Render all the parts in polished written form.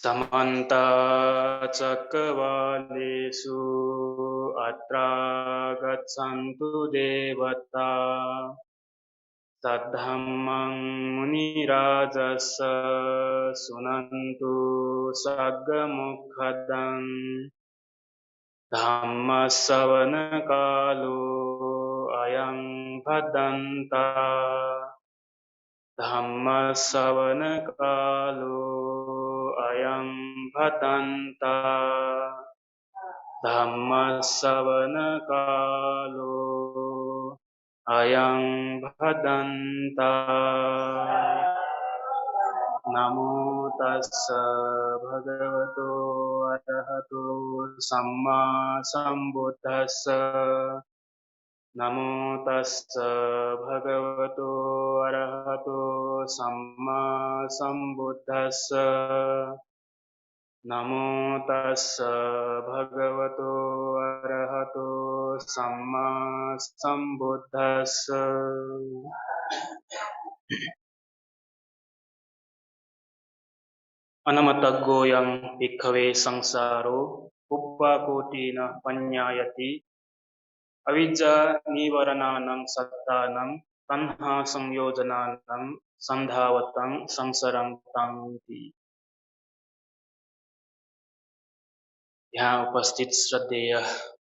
समन्त चक्रवालेषु अत्रा गच्छन्तु देवता तद्धम्मं मुनिराजस्य शृण्वन्तु सद्मुखदं धम्मश्रवणकालो अयं भदन्ता धम्मश्रवणकालो अयं भदन्ता धम्मश्रवणकालो अयं भदन्ता नमो तस्स भगवतो अरहतो सम्मा सम्बुद्धस्स नमो तस्स भगवतो अरहतो सम्मा सम्बुद्धस्स नमो तस्स भगवतो अरहतो सम्मा सम्बुद्धस्स अनमतग्गोऽयं भिक्खवे संसारो उप्पाकोटिन पඤ्ඤायति अविद्या निवारणानं सत्तानं तन्हा संयोजनानं संधावतं संसरं तंति। यहाँ उपस्थित श्रद्धेय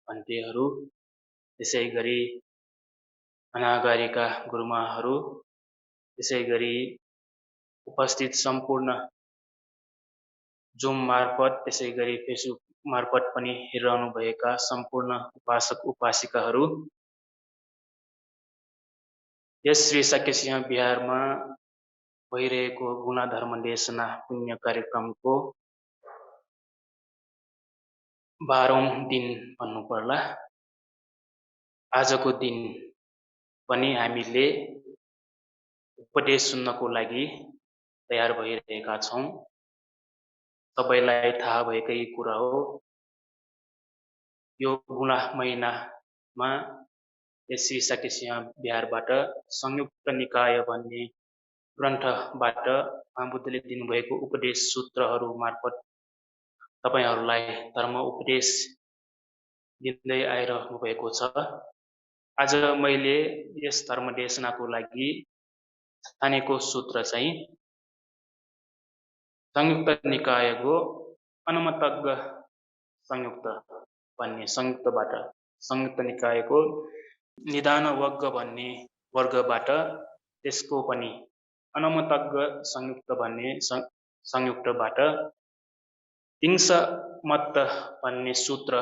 भन्तेहरू त्यसैगरी अनागारिका गुरुमाहरू त्यसैगरी उपस्थित सम्पूर्ण जुम मार्फत त्यसैगरी फेसबुक मार्फत पनि हेरिरहनु भएका सम्पूर्ण उपासक उपासिकाहरू यस श्री सकेसिंह बिहारमा भइरहेको गुणाधर्म देशना पुण्य कार्यक्रमको 12औं दिन भन्नु पर्ला। आजको दिन पनि हामीले उपदेश सुन्नको लागि तयार भइरहेका छौं। सबैलाई थाहा भएकै कुरा हो, यो गुणा महिनामा यस श्री सकेसिंह बिहारबाट संयुक्त निकाय भन्ने ग्रन्थबाट महाबुद्धले दिनुभएको उपदेश सूत्रहरू मार्फत तपाईहरुलाई धर्म उपदेश दिँदै आइरहनु भएको छ। आज मैले यस धर्म देशनाको लागि छानेको सूत्र चाहिँ संयुक्त निकायको अनुमतज्ञ संयुक्त भन्ने संयुक्तबाट संयुक्त निकायको निदान वर्ग भन्ने वर्गबाट त्यसको पनि अनुमतज्ञ संयुक्त भन्ने संयुक्तबाट तिंस मत भन्ने सूत्र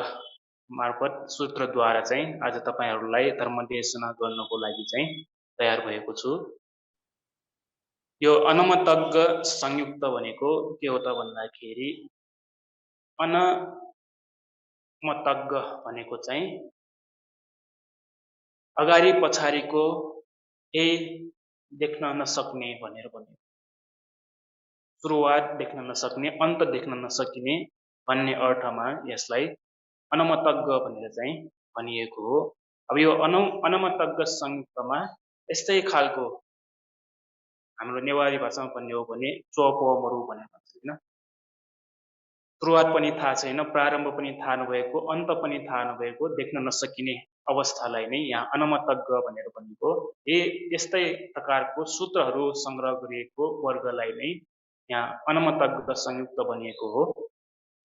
मार्फत सूत्रद्वारा चाहिँ आज तपाईहरुलाई धर्मदेशना गर्नको लागि चाहिँ तयार भएको छु। यो अनुमतज्ञ संयुक्त भनेको के हो त भन्दाखेरि अनमतज्ञ भनेको चाहिँ अगाडि पछाडिको केही देख्न नसक्ने भनेर भन्यो। सुरुवात देख्न नसक्ने, अन्त देख्न नसकिने भन्ने अर्थमा यसलाई अनमतज्ञ भनेर चाहिँ भनिएको हो। अब यो अनमतज्ञ संयुक्तमा यस्तै खालको हाम्रो नेवारी भाषामा भन्ने हो भने चोपमरु भनेर भन्छ हैन। सुरुवात पनि थाहा छैन, प्रारम्भ पनि थाहा नभएको, अन्त पनि थाहा नभएको, देख्न नसकिने अवस्थालाई नै यहाँ अनमतज्ञ भनेर भनेको। यस्तै प्रकारको सूत्रहरू संग्रह गरिएको वर्गलाई नै यहाँ अनमतज्ञ संयुक्त भनिएको हो।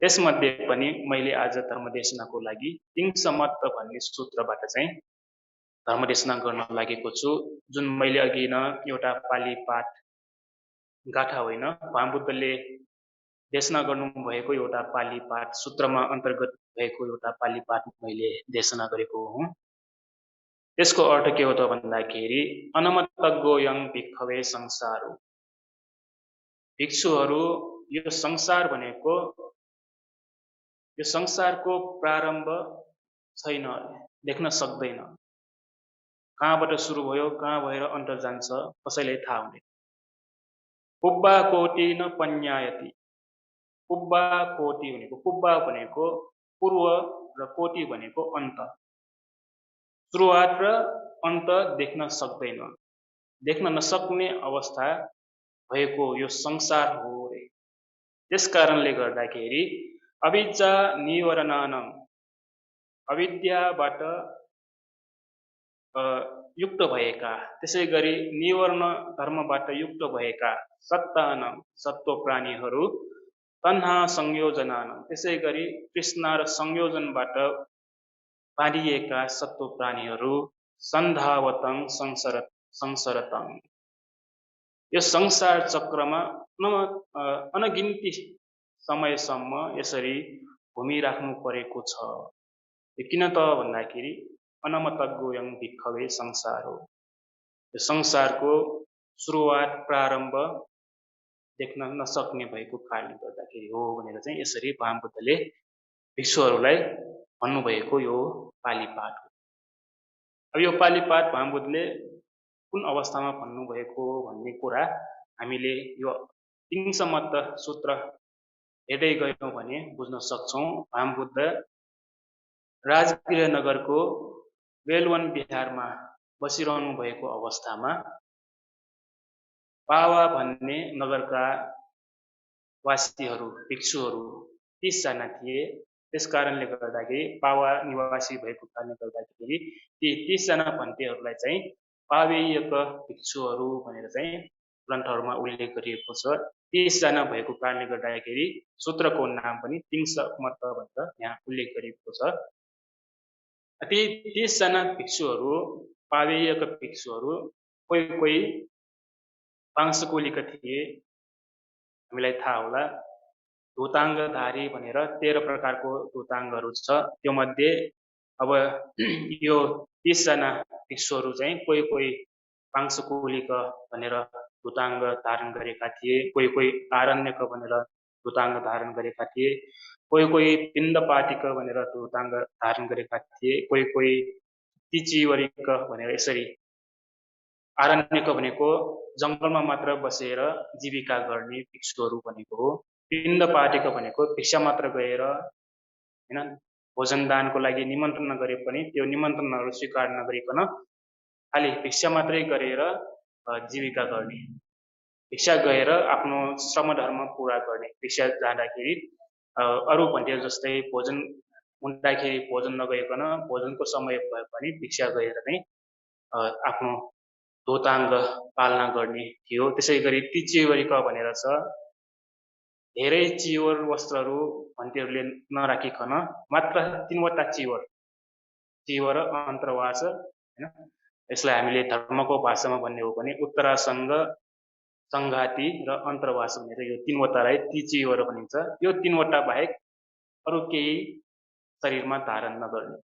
त्यसमध्ये पनि मैले आज धर्मदेशनाको लागि तिंसमत भन्ने सूत्रबाट चाहिँ धर्मदेशना गर्न लागेको छु। जुन मैले अघि न एउटा पाली पाठ गाथा होइन, महाबुद्धले देशना गर्नु भएको एउटा पाली पाठ सूत्रमा अन्तर्गत भएको एउटा पाली पाठ मैले देशना गरेको हुँ। त्यसको अर्थ के हो त भन्दाखेरि अनमतज्ञोऽयं भिक्खवे संसारो। भिक्षुहरू यो संसार भनेको यो संसारको प्रारम्भ छैन, देख्न सक्दैन। कहाँबाट सुरु भयो, कहाँ भएर अन्त जान्छ कसैलाई थाहा हुँदैन। पुब्बा कोटि न पඤ्ඤायति। पुब्बा कोटि भनेको पुब्बा भनेको पूर्व र कोटि भनेको अन्त। सुरुवात र अन्त देख्न सक्दैन। देख्न नसक्ने अवस्था भएको यो संसार हो रे। त्यस कारणले गर्दाखेरि अविद्या निवारणानम, अविद्याबाट युक्त भएका, त्यसै गरी निवर्ण धर्मबाट युक्त भएका सत्तानम, सत्व प्राणीहरू, तन्हा संयोजनानम, त्यसै गरी तृष्णा र संयोजनबाट बाँधिएका सत्व प्राणीहरू, सन्धावतङ संसरतङ, यो संसार चक्रमा अनगिन्ती समयसम्म यसरी घुमिराख्नु परेको छ। यो किन त भन्दाखेरि अनमतज्ञोयं भिक्खवे संसार हो। यो संसारको सुरुवात प्रारम्भ देख्न नसक्ने भएको कारणले गर्दाखेरि हो भनेर चाहिँ यसरी भगवान बुद्धले भिक्षुहरूलाई भन्नुभएको यो पाली पाठ हो। अब यो पाली पाठ भगवान बुद्धले कुन अवस्थामा भन्नुभएको भन्ने कुरा हामीले यो तिङसमत्त सूत्र हेर्दै गयौँ भने बुझ्न सक्छौँ। भगवान बुद्ध राजगृह नगरको बेलवन बिहारमा बसिरहनु भएको अवस्थामा पावा भन्ने नगरका वासीहरू, भिक्षुहरू 30 जना थिए। त्यस कारणले गर्दाखेरि पावा निवासी भएको कारणले गर्दाखेरि ती 30 जना भन्तेहरूलाई चाहिँ पावेयक भिक्षुहरू भनेर चाहिँ ग्रन्थहरूमा उल्लेख गरिएको छ। 30 जना भएको कारणले गर्दाखेरि सूत्रको नाम पनि तिङसमत्त भनेर यहाँ उल्लेख गरिएको छ। ती 30 जना भिक्षुहरू, पावेयक भिक्षुहरू कोही कोही पांशकुलीका थिए। हामीलाई थाहा होला धुताङ्गधारी भनेर 13 प्रकारको धुताङ्गहरू छ। त्यो मध्ये अब यो 30 जना भिक्षुहरू चाहिँ कोही कोही पांशकुलीका भनेर धुताङ्ग धारण गरेका थिए, कोही कोही आरण्यक भनेर धुताङ्ग धारण गरेका थिए, कोही कोही पिण्डपातिक भनेर धुताङ्ग धारण गरेका थिए, कोही कोही तिचिवरिक भनेर यसरी। आरण्यक भनेको जङ्गलमा मात्र बसेर जीविका गर्ने भिक्षुहरू भनेको हो। पिण्डपातिक भनेको भिक्षा मात्र गएर हैन भोजन दानको लागि निमन्त्रण नगरे पनि त्यो निमन्त्रणहरू स्वीकार नगरिकन खाली भिक्षा मात्रै गरेर जीविका गर्ने, भिक्षा गएर आफ्नो श्रम धर्म पूरा गर्ने। भिक्षा जाँदाखेरि अरू भन्थे जस्तै भोजन हुँदाखेरि भोजन नगइकन भोजनको समय भए पनि भिक्षा गएर नै आफ्नो धोताङ्ग पालना गर्ने थियो। त्यसै गरी तिचिवरिक भनेर छ, धेरै चिवर वस्त्रहरू भन्तेहरूले नराखिकन मात्र 3 वटा चिवर अन्तर्वास हैन। यसलाई हामीले धर्मको भाषामा भन्ने हो भने उत्तरासङ्ग, सङ्घाती र अन्तर्वास भनेर यो 3 वटालाई तिचिवर भनिन्छ। यो 3 वटा बाहेक अरू केही शरीरमा धारण नगर्ने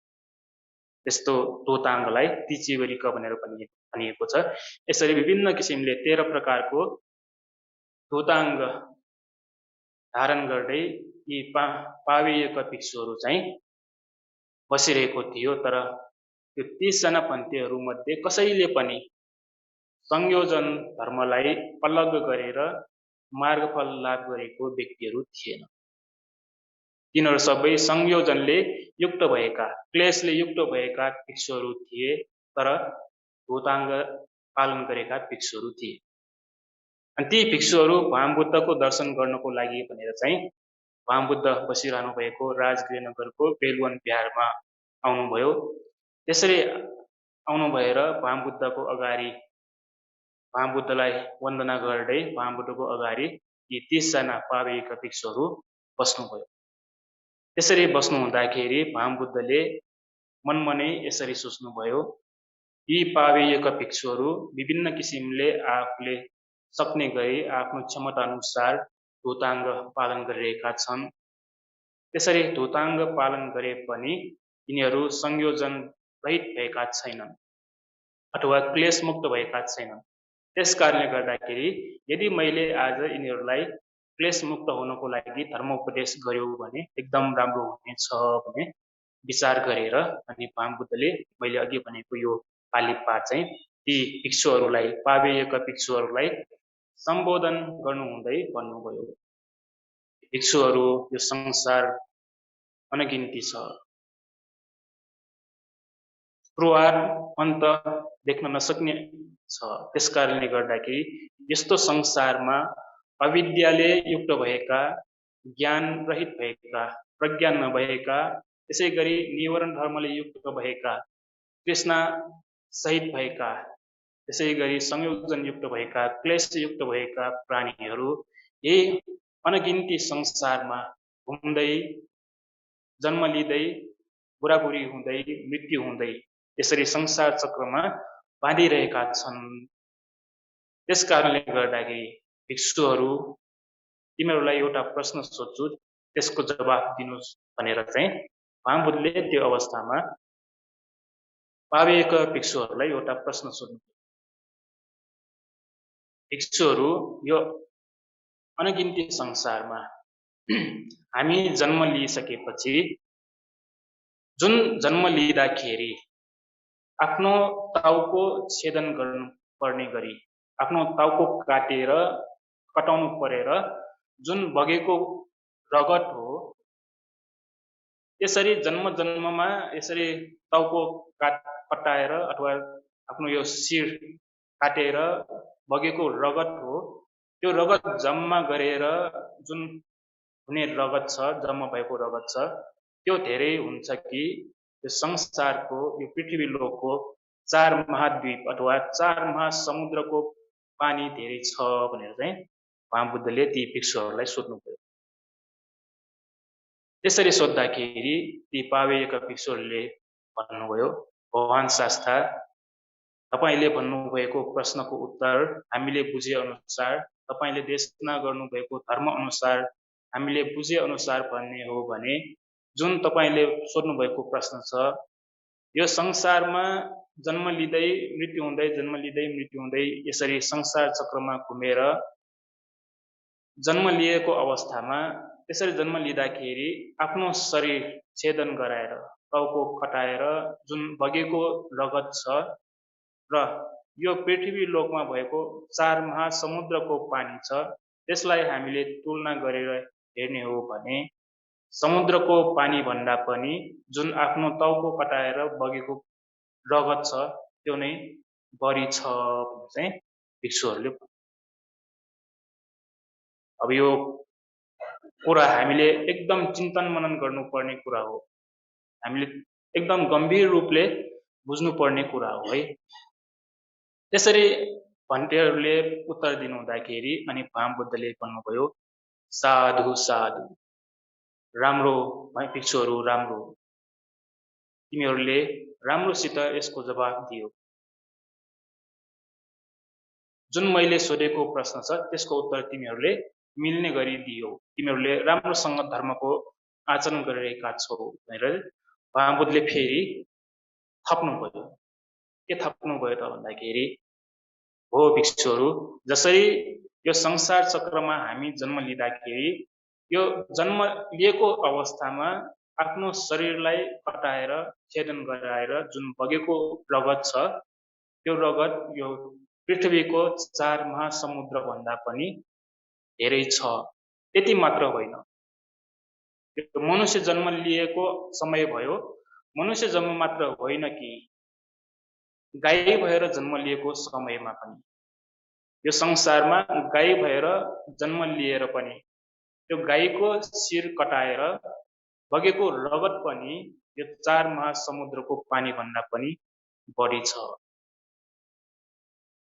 त्यस्तो धोताङ्गलाई तिचिवरिक भनेर भनिएको छ। यसरी विभिन्न किसिमले 13 प्रकारको धोताङ्ग धारण गर्दै यी पावेयक भिक्षुहरू चाहिँ बसिरहेको थियो। तर यो 30 जना भन्तेहरू मध्ये कसैले पनि संयोजन धर्मलाई अलग गरेर मार्गफल लाभ गरेको व्यक्तिहरू थिएन। तिनीहरू सबै संयोजनले युक्त भएका, क्लेशले युक्त भएका भिक्षुहरू थिए, तर धोताङ्ग पालन गरेका भिक्षुहरू थिए। अनि ती भिक्षुहरू भगवान बुद्धको दर्शन गर्नको लागि भनेर चाहिँ भगवान बुद्ध बसिरहनु भएको राजगृह नगरको बेलवन बिहारमा आउनुभयो। त्यसरी आउनु भएर भगवान बुद्धको अगाडि भगवान बुद्धलाई वन्दना गर्दै भगवान बुद्धको अगाडि यी 30 जना पावेयक भिक्षुहरू बस्नुभयो। त्यसरी बस्नु हुँदाखेरि भगवान बुद्धले मनमा नै यसरी सोच्नुभयो, यी पावेयक भिक्षुहरू विभिन्न किसिमले आफूले सक्ने गरी आफ्नो क्षमता अनुसार धोताङ्ग पालन गरिरहेका छन्। त्यसरी धोताङ्ग पालन गरे पनि यिनीहरू संयोजन रहित भएका छैनन् अथवा क्लेश मुक्त भएका छैनन्। त्यस कारणले गर्दाखेरि यदि मैले आज यिनीहरूलाई क्लेश मुक्त हुनको लागि धर्मोपदेश गर्यो भने एकदम राम्रो हुनेछ भन्ने विचार गरेर अनि भगवान बुद्धले मैले अघि भनेको यो पाली पाठ चाहिँ ती भिक्षुहरूलाई, पावेयक भिक्षुहरूलाई सम्बोधन गर्नुहुँदै भन्नुभयो, भिक्षुहरू यो संसार अनगिन्ती छ। पुरवार अन्त देख्न नसक्ने छ। त्यसकारणले गर्दाखेरि यस्तो संसारमा अविद्याले युक्त भएका, ज्ञान रहित भएका, प्रज्ञा नभएका, त्यसै गरी निवरण धर्मले युक्त भएका, तृष्णा सहित भएका, त्यसै गरी संयोजनयुक्त भएका, क्लेशयुक्त भएका प्राणीहरू यही अनगिन्ती संसारमा घुम्दै, जन्म लिँदै, बुढाबुढी हुँदै, मृत्यु हुँदै यसरी संसार चक्रमा बाँधिरहेका छन्। त्यस कारणले गर्दाखेरि भिक्षुहरू, तिमीहरूलाई एउटा प्रश्न सोध्छु, त्यसको जवाफ दिनुहोस् भनेर चाहिँ महाबुद्धले त्यो अवस्थामा पावेका भिक्षुहरूलाई एउटा प्रश्न सोध्नु। भिक्षुहरू, यो अनगिन्ती संसारमा हामी जन्म लिइसकेपछि जुन जन्म लिँदाखेरि आफ्नो टाउको छेदन गर्नु पर्ने गरी आफ्नो टाउको कटाउनु परेर जुन बगेको रगत हो, यसरी जन्म जन्ममा यसरी टाउको कटाएर अथवा आफ्नो यो शिर काटेर बगेको रगत हो, त्यो रगत जम्मा गरेर जुन हुने रगत छ, जम्मा भएको रगत छ, त्यो धेरै हुन्छ कि यो संसारको, यो पृथ्वी लोकको 4 महाद्वीप अथवा 4 महासमुद्रको पानी धेरै छ भनेर चाहिँ महाबुद्धले ती भिक्षुहरूलाई सोध्नुभयो। त्यसरी सोद्धाखेरि ती पावेका भिक्षुहरूले भन्नुभयो, भगवान शास्ता, तपाईले भन्नुभएको प्रश्नको उत्तर हामीले बुझे अनुसार, तपाईले देशना गर्नुभएको धर्म अनुसार, हामीले बुझे अनुसार भन्ने हो भने जुन तपाईले सोध्नुभएको प्रश्न छ, यो संसारमा जन्म लिँदै मृत्यु हुँदै, जन्म लिँदै मृत्यु हुँदै यसरी संसार चक्रमा घुमेर जन्म लिएको अवस्थामा त्यसरी जन्म लिँदाखेरि आफ्नो शरीर छेदन गराएर, टाउको कटाएर जुन बगेको रगत छ र यो पृथ्वी लोकमा भएको 4 महासमुद्रको पानी छ, त्यसलाई हामीले तुलना गरेर हेर्ने हो भने समुद्रको पानी भन्दा पनि जुन आफ्नो टाउको कटाएर बगेको रगत छ त्यो नै बढी छ भने चाहिँ भिक्षुहरूले। अब यो कुरा हामीले एकदम चिन्तन मनन गर्नुपर्ने कुरा हो, हामीले एकदम गम्भीर रूपले बुझ्नुपर्ने कुरा हो है। त्यसरी भन्टेहरूले उत्तर दिनुहुँदाखेरि अनि महाबुद्धले भन्नुभयो, साधु साधु, राम्रो भिक्षुहरू राम्रो, तिमीहरूले राम्रोसित यसको जवाफ दियो। जुन मैले सोधेको प्रश्न छ त्यसको उत्तर तिमीहरूले मिल्ने गरी दियो, तिमीहरूले राम्रोसँग धर्मको आचरण गरिरहेका छौ भनेर महाबुद्धले फेरि थप्नुभयो। के थप्नुभयो त भन्दाखेरि, हो भिक्षुहरू, जसरी यो संसार चक्रमा हामी जन्म लिँदाखेरि यो जन्म लिएको अवस्थामा आफ्नो शरीरलाई कटाएर छेदन गराएर जुन बगेको रगत छ, त्यो रगत यो पृथ्वीको 4 महासमुद्र भन्दा पनि धेरै छ। त्यति मात्र होइन, यो मनुष्य जन्म लिएको समय भयो, मनुष्य जन्म मात्र होइन कि गाई भएर जन्म लिएको समयमा पनि, यो संसारमा गाई भएर जन्म लिएर पनि त्यो गाईको शिर कटाएर बगेको रगत पनि यो 4 महासमुद्रको पानी भन्दा पनि बढी छ।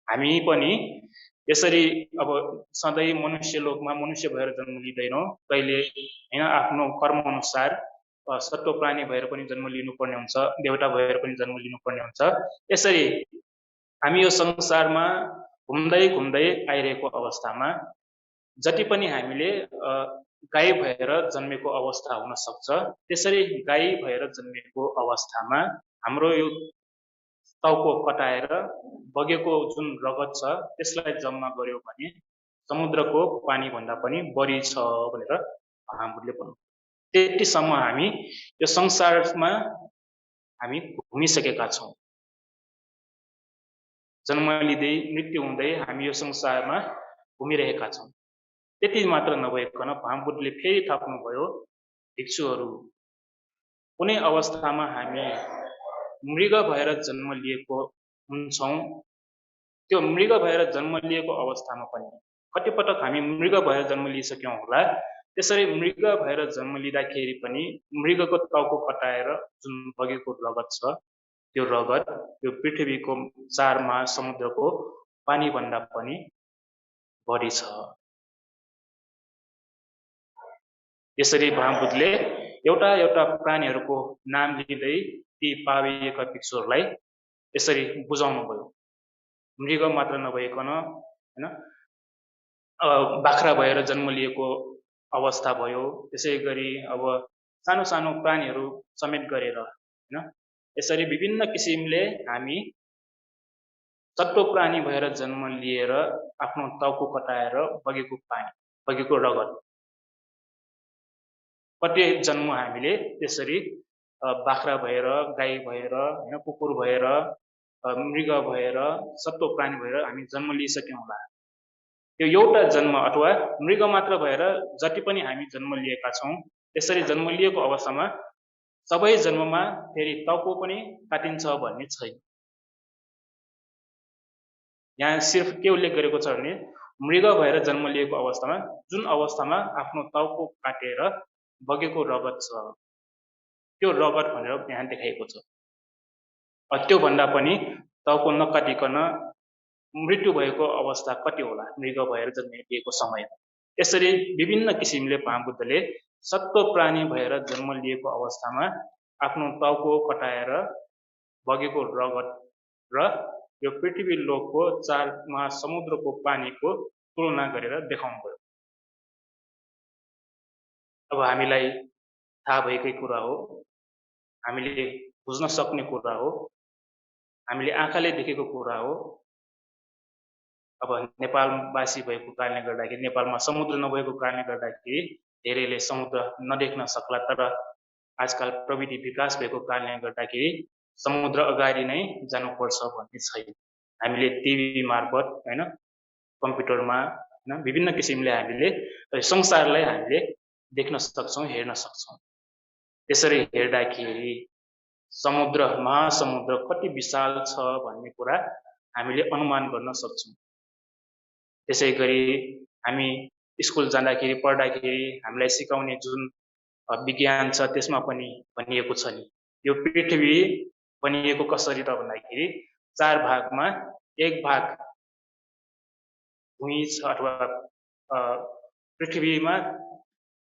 हामी पनि यसरी अब सधैँ मनुष्य लोकमा मनुष्य भएर जन्म लिँदैनौँ, कहिले हैन आफ्नो कर्म अनुसार सत्व प्राणी भएर पनि जन्म लिनुपर्ने हुन्छ, देवता भएर पनि जन्म लिनुपर्ने हुन्छ। यसरी हामी यो संसारमा घुम्दै घुम्दै आइरहेको अवस्थामा जति पनि हामीले गाई भएर जन्मेको अवस्था हुन सक्छ, त्यसरी गाई भएर जन्मेको अवस्थामा हाम्रो यो टाउको कटाएर बगेको जुन रगत छ त्यसलाई जम्मा गर्यो भने समुद्रको पानी भन्दा पनि बढी छ भनेर महाबुद्धले भन्नु। त्यतिसम्म हामी यो संसारमा हामी घुमिसकेका छौँ, जन्म लिँदै मृत्यु हुँदै हामी यो संसारमा घुमिरहेका छौँ। त्यति मात्र नभइकन महाबुद्धले फेरि थप्नुभयो, भिक्षुहरू, कुनै अवस्थामा हामी मृग भएर जन्म लिएको हुन्छौँ, त्यो मृग भएर जन्म लिएको अवस्थामा पनि कतिपटक हामी मृग भएर जन्म लिइसक्यौँ होला। त्यसरी मृग भएर जन्म लिँदाखेरि पनि मृगको टाउको कटाएर जुन बगेको रगत छ, त्यो रगत यो पृथ्वीको 4 महासमुद्रको पानीभन्दा पनि बढी छ। यसरी महाबुद्धले एउटा एउटा प्राणीहरूको नाम लिँदै ती पाविएका भिक्षुहरूलाई यसरी बुझाउनु भयो। मृग मात्र नभइकन हैन बाख्रा भएर जन्म लिएको अवस्था भयो। त्यसै गरी अब सानो सानो प्राणीहरू समेत गरेर हैन यसरी विभिन्न किसिमले हामी चट्टो प्राणी भएर जन्म लिएर आफ्नो टाउको कटाएर बगेको पानी, बगेको रगत, प्रत्येक जन्म हामीले त्यसरी बाख्रा भएर, गाई भएर, हैन कुकुर भएर, मृग भएर, सट्टो प्राणी भएर हामी जन्म लिइसक्यौँ होला। यो एउटा जन्म अथवा मृग मात्र भएर जति पनि हामी जन्म लिएका छौँ, त्यसरी जन्म लिएको अवस्थामा सबै जन्ममा फेरि टाउको पनि काटिन्छ भन्ने छैन। यहाँ सिर्फ के उल्लेख गरेको छ भने मृग भएर जन्म लिएको अवस्थामा जुन अवस्थामा आफ्नो टाउको काटेर बगेको रगत छ, त्यो रगत भनेर यहाँ देखाइएको छ। त्यो भन्दा पनि टाउको नकाटिकन मृत्यु भएको अवस्था कति होला मृग भएर जन्मिएको समयमा। यसरी विभिन्न किसिमले महाबुद्धले सत्व प्राणी भएर जन्म लिएको अवस्थामा आफ्नो टाउको कटाएर बगेको रगत र यो पृथ्वी लोकको 4 महासमुद्रको पानीको तुलना गरेर देखाउनु भयो। अब हामीलाई थाहा भएकै कुरा हो, हामीले बुझ्न सक्ने कुरा हो, हामीले आँखाले देखेको कुरा हो। अब नेपालवासी भएको कारणले गर्दाखेरि, नेपालमा समुद्र नभएको कारणले गर्दाखेरि धेरैले समुद्र नदेख्न सक्ला, तर आजकल प्रविधि विकास भएको कारणले गर्दाखेरि समुद्र अगाडि नै जानुपर्छ भन्ने छैन। हामीले टिभी मार्फत हैन कम्प्युटरमा हैन विभिन्न किसिमले हामीले संसारलाई हामीले देख्न सक्छौं, हेर्न सक्छौं। त्यसरी हेर्दाखेरि समुद्र, महासमुद्र कति विशाल छ भन्ने कुरा हामीले अनुमान गर्न सक्छौं। त्यसै गरी हामी स्कुल जाँदाखेरि पढ्दाखेरि हामीलाई सिकाउने जुन विज्ञान छ त्यसमा पनि भनिएको छ नि, यो पृथ्वी बनिएको कसरी त भन्दाखेरि 4 भागमा 1 भाग भूमि छ, अथवा पृथ्वीमा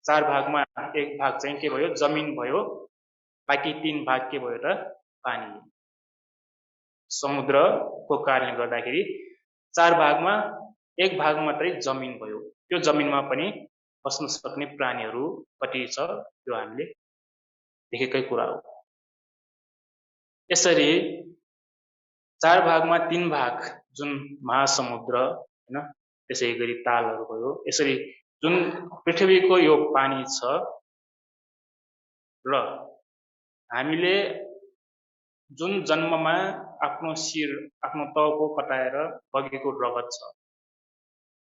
4 भागमा 1 भाग चाहिँ के भयो, जमिन भयो, बाँकी 3 भाग के भयो त पानी। समुद्रको कारणले गर्दाखेरि 4 भागमा 1 भाग मात्रै जमिन भयो। त्यो जमिनमा पनि बस्न सक्ने प्राणीहरू कति छ त्यो हामीले देखेकै कुरा हो। यसरी 4 भागमा 3 भाग जुन महासमुद्र हैन, त्यसै गरी तालहरू भयो, यसरी जुन पृथ्वीको यो पानी छ र हामीले जुन जन्ममा आफ्नो शिर, आफ्नो टाउको कटाएर बगेको रगत छ,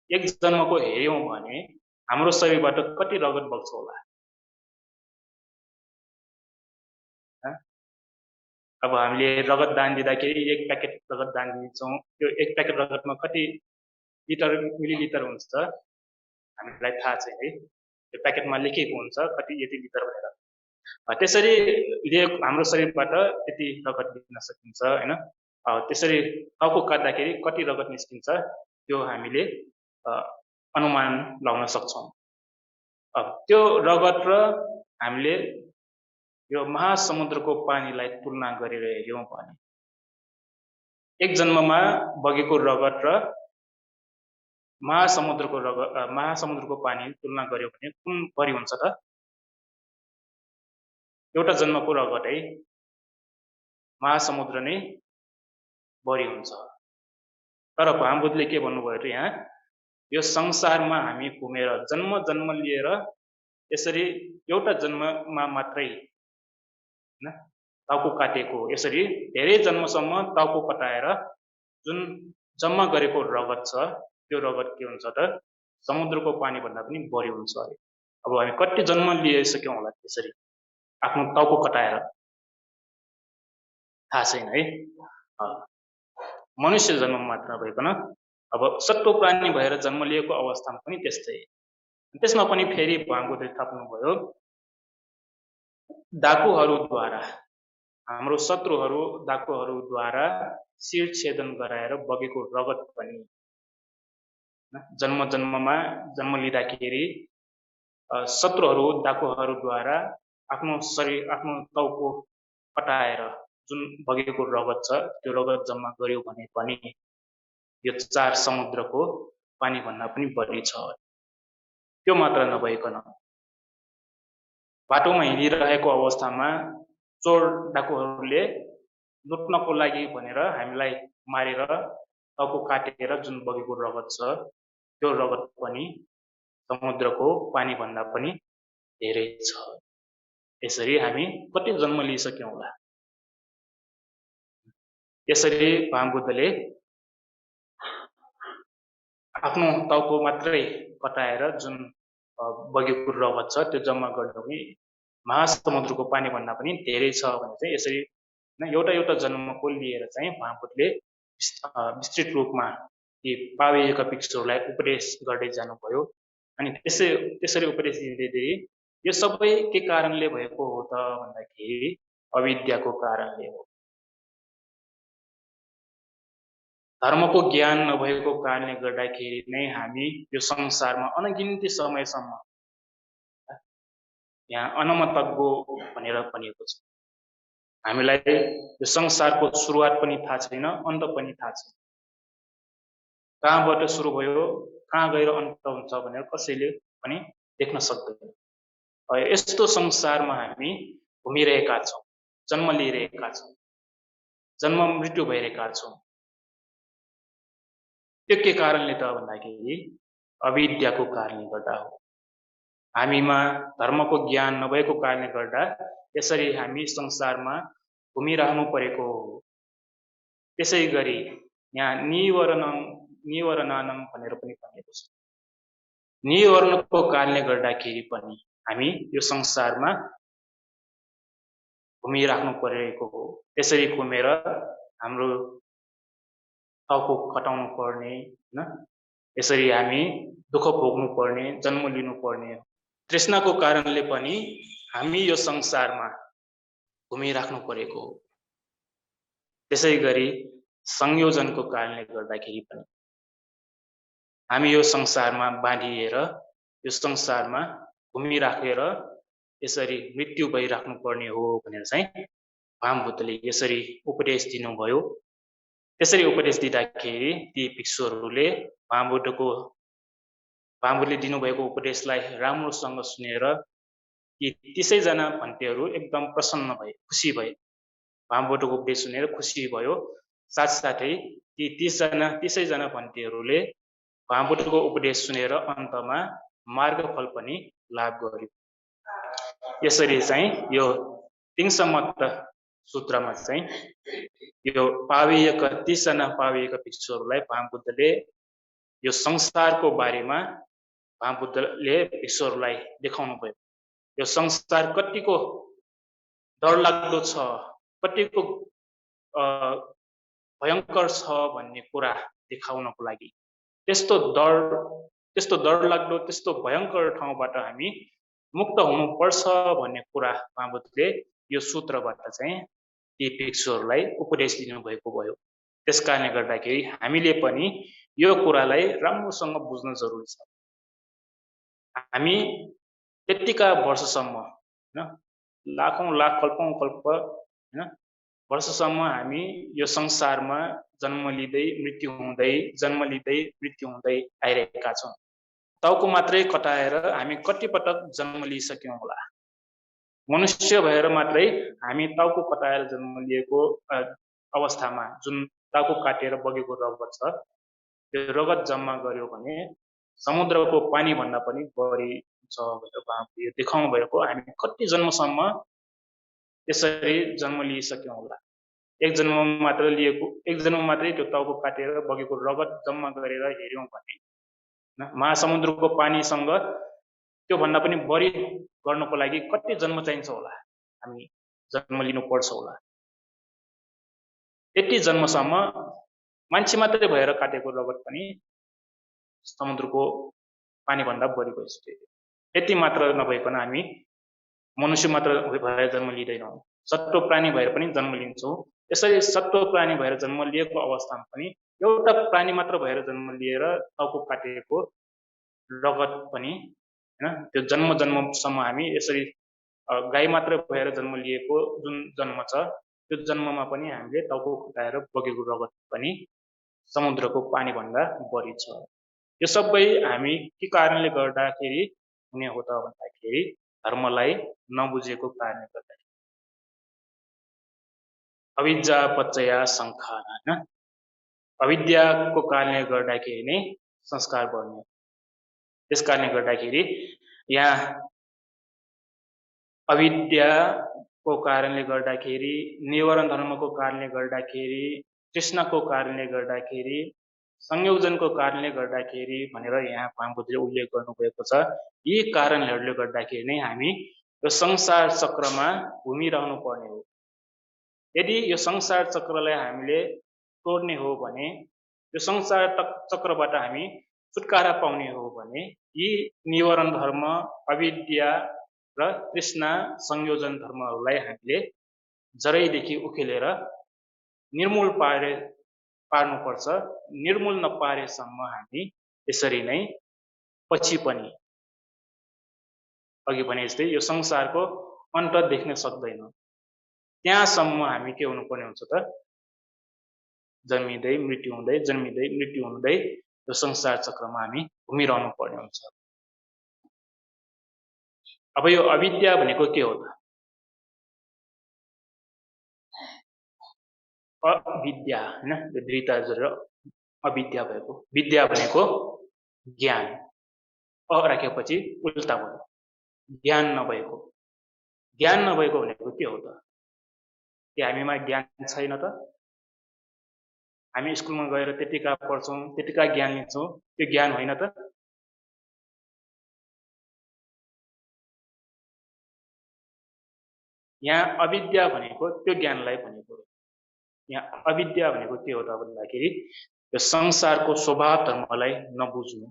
एक जन्मको हेर्यौं भने हाम्रो शरीरबाट कति रगत बग्छ होला? अब हामीले रगत दान दिँदाखेरि 1 प्याकेट रगत दान दिन्छौं, त्यो 1 प्याकेट रगतमा कति लिटर मिलिलिटर हुन्छ हामीलाई थाहा छैन है। त्यो प्याकेटमा लेखिएको हुन्छ कति यति लिटर भनेर। त्यसरी हाम्रो शरीरबाट त्यति रगत निस्किन सकिन्छ हैन। त्यसरी टाउको काट्दाखेरि कति रगत निस्किन्छ त्यो हामीले अनुमान लगाउन सक्छौं। अब त्यो रगत र हामीले यो महासमुद्रको पानीलाई तुलना गरेर हेर्यौं भने एक जन्ममा बगेको रगत र महासमुद्रको पानी तुलना गर्यो भने कुन बढी हुन्छ त? एउटा जन्मको रगतै महासमुद्र नै बढी हुन्छ। तर महाबुद्धले के भन्नुभयो त यहाँ, यो संसारमा हामी घुमेर जन्म लिएर यसरी एउटा जन्ममा मात्रै हैन टाउको काटेको, यसरी धेरै जन्मसम्म टाउको कटाएर जुन जम्मा गरेको रगत छ त्यो रगत के हुन्छ त समुद्रको पानी भन्दा पनि बढी हुन्छ अरे। अब हामी कति जन्म लिइसक्यौं होला त्यसरी आफ्नो टाउको कटाएर। थाहा छैन है। मनुष्य जन्म मात्र नभइकन अब सट्टो प्राणी भएर जन्म लिएको अवस्थामा पनि त्यस्तै। त्यसमा पनि फेरि भागवतले थप्नुभयो, डाकुहरूद्वारा, हाम्रो शत्रुहरू डाकुहरूद्वारा शिरछेदन गराएर बगेको रगत पनि जन्म जन्ममा जन्म लिँदाखेरि शत्रुहरू डाकुहरूद्वारा आफ्नो शरीर आफ्नो टाउको कटाएर जुन बगेको रगत छ त्यो रगत जम्मा गर्यो भने पनि यो 4 समुद्रको पानी भन्दा पनि बढी छ। त्यो मात्र नभइकन बाटोमा हिँडिरहेको अवस्थामा चोर डाकुहरूले लुट्नको लागि भनेर हामीलाई मारेर टाउको काटेर जुन बगेको रगत छ त्यो रगत पनि समुद्रको पानी भन्दा पनि धेरै छ। यसरी हामी कति जन्म लिइसक्यौं होला। यसरी भागवतले आफ्नो टाउको मात्रै कटाएर जुन बगेको रगत छ त्यो जम्मा गर्दा पनि महासमुद्रको पानी भन्दा पनि धेरै छ भने चाहिँ यसरी एउटा एउटा जन्मको लिएर चाहिँ भागवतले विस्तृत रूपमा यी पाविएका भिक्षुहरूलाई उपदेश गर्दै जानुभयो। अनि त्यसरी उपदेश दिँदै यो सबै के कारणले भएको हो त भन्दाखेरि अविद्याको कारणले हो। धर्मको ज्ञान नभएको कारणले गर्दाखेरि नै हामी यो संसारमा अनगिन्ती समयसम्म यहाँ अनमतज्ञ भनेर भनिएको छ। हामीलाई यो संसारको सुरुवात पनि थाहा छैन, अन्त पनि थाहा छैन। कहाँबाट सुरु भयो कहाँ गएर अन्त हुन्छ भनेर कसैले पनि देख्न सक्दैन। यस्तो संसारमा हामी घुमिरहेका छौँ, जन्म लिइरहेका छौँ, जन्म मृत्यु भइरहेका छौँ। त्यो के कारणले त भन्दाखेरि अविद्याको कारणले गर्दा हो। हामीमा धर्मको ज्ञान नभएको कारणले गर्दा यसरी हामी संसारमा घुमिरहनु परेको हो। त्यसै गरी यहाँ निवरणानं भनेर पनि भनिएको छ। निवरणको कारणले गर्दाखेरि पनि हामी यो संसारमा घुमिराख्नु परेको हो। त्यसरी घुमेर हाम्रो टाउको कटाउनु पर्ने हैन, यसरी हामी दुःख भोग्नु पर्ने, जन्म लिनु पर्ने। तृष्णाको कारणले पनि हामी यो संसारमा घुमिराख्नु परेको हो। त्यसै गरी संयोजनको कारणले गर्दाखेरि पनि हामी यो संसारमा बाँधिएर यो संसारमा घुमिराखेर यसरी मृत्यु भइराख्नु पर्ने हो भनेर चाहिँ भागवतले यसरी उपदेश दिनुभयो। त्यसरी उपदेश दिँदाखेरि ती भिक्षुहरूले भागवतले दिनुभएको उपदेशलाई राम्रोसँग सुनेर ती 30 जना भन्तेहरू एकदम प्रसन्न भए, खुसी भए। भागवतको उपदेश सुनेर खुसी भयो। साथसाथै ती 30 जना भन्तेहरूले भागवतको उपदेश सुनेर अन्तमा मार्गफल पनि लाभ गर्यो। यसरी चाहिँ यो तिङसम्मत सूत्रमा चाहिँ यो पाविएका 30 जना पाविएका भिक्षुहरूलाई भागवतले यो संसारको बारेमा भागवतले भिक्षुहरूलाई देखाउनु भयो। यो संसार कतिको डरलाग्दो छ, कतिको भयंकर छ भन्ने कुरा देखाउनको लागि त्यस्तो डरलाग्दो त्यस्तो भयंकर ठाउँबाट हामी मुक्त हुनुपर्छ भन्ने कुरा भागवतले यो सूत्रबाट चाहिँ ती भिक्षुहरूलाई उपदेश दिनुभएको भयो। त्यसकारणले गर्दाखेरि हामीले पनि यो कुरालाई राम्रोसँग बुझ्न जरुरी छ। हामी त्यतिका वर्षसम्म हैन, लाखौं लाख कल्पौं कल्प हैन वर्षसम्म हामी यो संसारमा जन्म लिँदै मृत्यु हुँदै जन्म लिँदै मृत्यु हुँदै आइरहेका छौं। टाउको मात्रै कटाएर हामी कति पटक जन्म लिइसक्यौं होला। मनुष्य भएर मात्रै हामी टाउको कटाएर जन्म लिएको अवस्थामा जुन टाउको काटेर बगेको रगत छ त्यो रगत जम्मा गर्यो भने समुद्रको पानी भन्दा पनि बढी छ भनेर भागवतले देखाउनु भएको। हामी कति जन्मसम्म यसरी जन्म लिइसक्यौं होला। एक जन्म मात्रै त्यो टाउको काटेर बगेको रगत जम्मा गरेर हेर्यौं भने महासमुद्रको पानीसँग त्यो भन्दा पनि बढी गर्नको लागि कति जन्म चाहिन्छ होला, हामी जन्म लिनु पर्छ होला। यति जन्मसम्म मान्छे मात्रै भएर काटेको रगत पनि समुद्रको पानीभन्दा बढी भइसक्यो। यति मात्र नभइकन हामी मनुष्य मात्र भएर जन्म लिँदैनौँ, सत्व प्राणी भएर पनि जन्म लिन्छौँ। यसरी सत्व प्राणी भएर जन्म लिएको अवस्थामा पनि एउटा प्राणी मात्र भएर जन्म लिएर टाउको काटेको रगत पनि हैन, त्यो जन्म जन्मसम्म हामी यसरी गाई मात्र भएर जन्म लिएको जुन जन्म छ त्यो जन्ममा पनि हामीले टाउको फुटाएर बगेको रगत पनि समुद्रको पानीभन्दा बढी छ। यो सबै हामी के कारणले गर्दाखेरि हुने हो त भन्दाखेरि धर्मलाई नबुझेको कारणले गर्दाखेरि। अविद्या पच्चया संखारा, हैन, अविद्याको कारणले गर्दाखेरि नै संस्कार बढ्ने। त्यस कारणले गर्दाखेरि यहाँ अविद्याको कारणले गर्दाखेरि, निवारण धर्मको कारणले गर्दाखेरि, तृष्णाको कारणले गर्दाखेरि, संयोजनको कारणले गर्दाखेरि भनेर यहाँ महापुरुषले उल्लेख गर्नुभएको छ। यी कारणहरूले गर्दाखेरि नै हामी यो संसार चक्रमा घुमिरहनु पर्ने हो। यदि यो संसार चक्रलाई हामीले तोड्ने हो भने, यो संसार चक्रबाट हामी छुटकारा पाउने हो भने यी निवारण धर्म, अविद्या र तृष्णा, संयोजन धर्महरूलाई हामीले जरैदेखि उखेलेर निर्मूल पार्नुपर्छ। निर्मूल नपारेसम्म हामी यसरी नै पछि पनि अघि भने जस्तै यो संसारको अन्त देख्न सक्दैन। त्यहाँसम्म हामी के हुनुपर्ने हुन्छ त, जन्मिँदै मृत्यु हुँदै, जन्मिँदै मृत्यु हुँदै यो संसार चक्रमा हामी घुमिरहनु पर्ने हुन्छ। अब यो अविद्या भनेको के हो त? अविद्या, हैन, यो दुईटा जोडेर अविद्या भएको। विद्या भनेको ज्ञान, अ राखेपछि उल्टा भयो, ज्ञान नभएको। ज्ञान नभएको भनेको के हो त? के हामीमा ज्ञान छैन त? हामी स्कुलमा गएर त्यतिका पढ्छौँ, त्यतिका ज्ञान लिन्छौँ, त्यो ज्ञान होइन त? यहाँ अविद्या भनेको त्यो ज्ञानलाई भनेको। यहाँ अविद्या भनेको के हो त भन्दाखेरि यो संसारको स्वभाव धर्मलाई नबुझ्नु,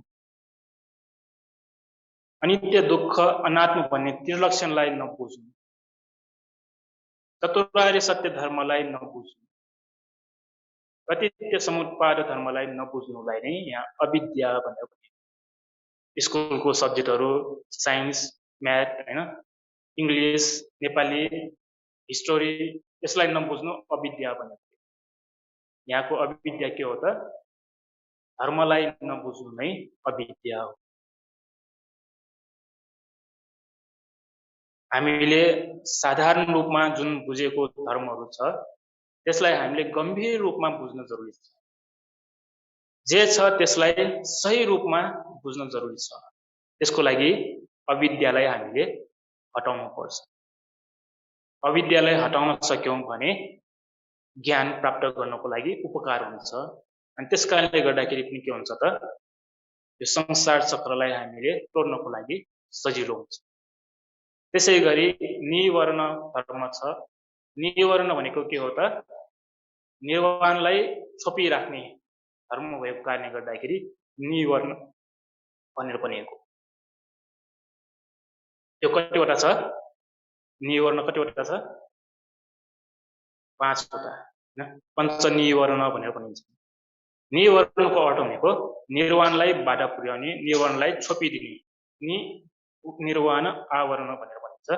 अनित्य दुःख अनात्म भन्ने त्रिलक्षणलाई नबुझ्नु, चतुर्वार्य सत्य धर्मलाई नबुझ्नु, प्रतिनित्य समुत्पाद धर्मलाई नबुझ्नुलाई नै यहाँ अविद्या भनेर भनिन्छ। स्कुलको सब्जेक्टहरू साइन्स, म्याथ, हैन, इङ्ग्लिस, नेपाली, हिस्टोरी, यसलाई नबुझ्नु अविद्या भनेको। यहाँको अविद्या के हो त? धर्मलाई नबुझ्नु नै अविद्या हो। हामीले साधारण रूपमा जुन बुझेको धर्महरू छ त्यसलाई हामीले गम्भीर रूपमा बुझ्न जरुरी छ। जे छ त्यसलाई सही रूपमा बुझ्न जरुरी छ। त्यसको लागि अविद्यालाई हामीले हटाउनु पर्छ। अविद्यालाई हटाउन सक्यौं भने ज्ञान प्राप्त गर्नको लागि उपकार हुन्छ। अनि त्यसकारणले गर्दाखेरि पनि के हुन्छ त, यो संसार चक्रलाई हामीले तोड्नको लागि सजिलो हुन्छ। त्यसैगरी निवर्ण धर्म छ। निवर्ण भनेको के हो त? निर्वाणलाई छोपिराख्ने धर्म भएको कारणले गर्दाखेरि निवर्ण भनेर भनिएको। त्यो कतिवटा छ? निवर्ण कतिवटा छ? 5 वटा, हैन, पञ्चनिवर्ण भनेर भनिन्छ। निवर्णको अर्थ भनेको निर्वाणलाई बाधा पुर्याउने, निर्वाणलाई छोपिदिने। निर्वाण आवरण भनेर भनिन्छ।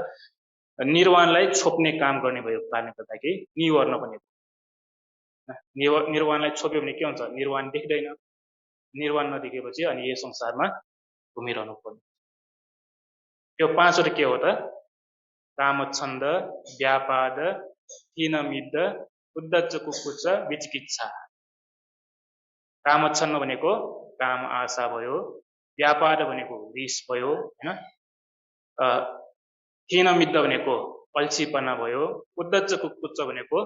निर्वाणलाई छोप्ने काम गर्ने भएको कारणले गर्दाखेरि निवर्ण भनेको। निर्वाणलाई छोप्यो भने के हुन्छ? निर्वाण देख्दैन। निर्वाण नदेखेपछि अनि यो संसारमा घुमिरहनु पर्ने। यो 5 वटा के हो त? कामछन्द, व्यापाद, तीनमिद्ध, उद्धच कुकुच्च, विचिकित्सा। कामछन्द भनेको काम आशा भयो, व्यापाद भनेको रिस भयो, हैन, तीनमिद्ध भनेको अल्छीपना भयो, उद्धच कुकुच्च भनेको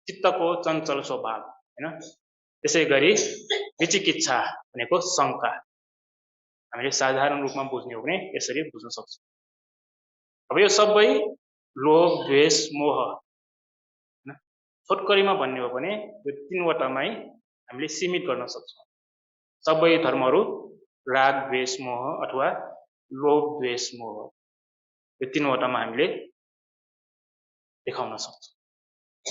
चित्तको चञ्चल स्वभाव, हैन। त्यसैगरी विचिकित्सा भनेको शंका। हामीले साधारण रूपमा बुझ्ने हो भने यसरी बुझ्न सक्छौं। अब यो सबै लोभ, द्वेष, मोह, छोटकरीमा भन्ने हो भने यो 3वटामै हामीले सीमित गर्न सक्छौँ। सबै धर्महरू राग द्वेष मोह अथवा लोभ द्वेष मोह यो 3वटामा हामीले देखाउन सक्छौँ।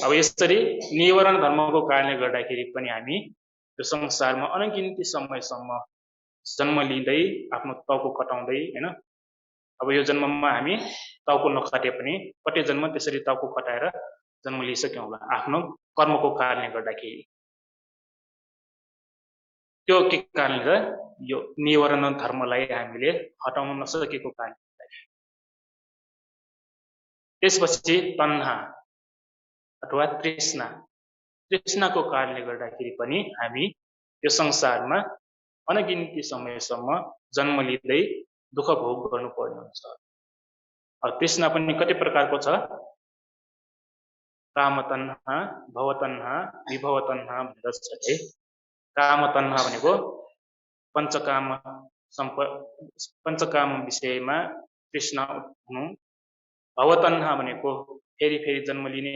अब यसरी निवारण धर्मको कारणले गर्दाखेरि पनि हामी यो संसारमा अनगिन्ती समयसम्म जन्म लिँदै आफ्नो टाउको कटाउँदै हैन, अब यो जन्ममा हामी टाउको नकाटे पनि कति जन्म त्यसरी टाउको कटाएर जन्म लिइसक्यौँ होला आफ्नो कर्मको कारणले गर्दाखेरि। त्यो के कारणले त यो निवारण धर्मलाई हामीले हटाउन नसकेको कारणले। त्यसपछि तन्हा अथवा तृष्णाको कारणले गर्दाखेरि पनि हामी यो संसारमा अनगिन्ती समयसम्म जन्म लिँदै दुःख भोग गर्नुपर्ने हुन्छ। तृष्णा पनि कति प्रकारको छ? काम तन्हा, भव तन्हा, विभव तन्हा भनेर छ है। काम तन्हा भनेको पञ्चकाम विषयमा तृष्णा हुनु, भव तन्हा भनेको फेरि फेरि जन्म लिने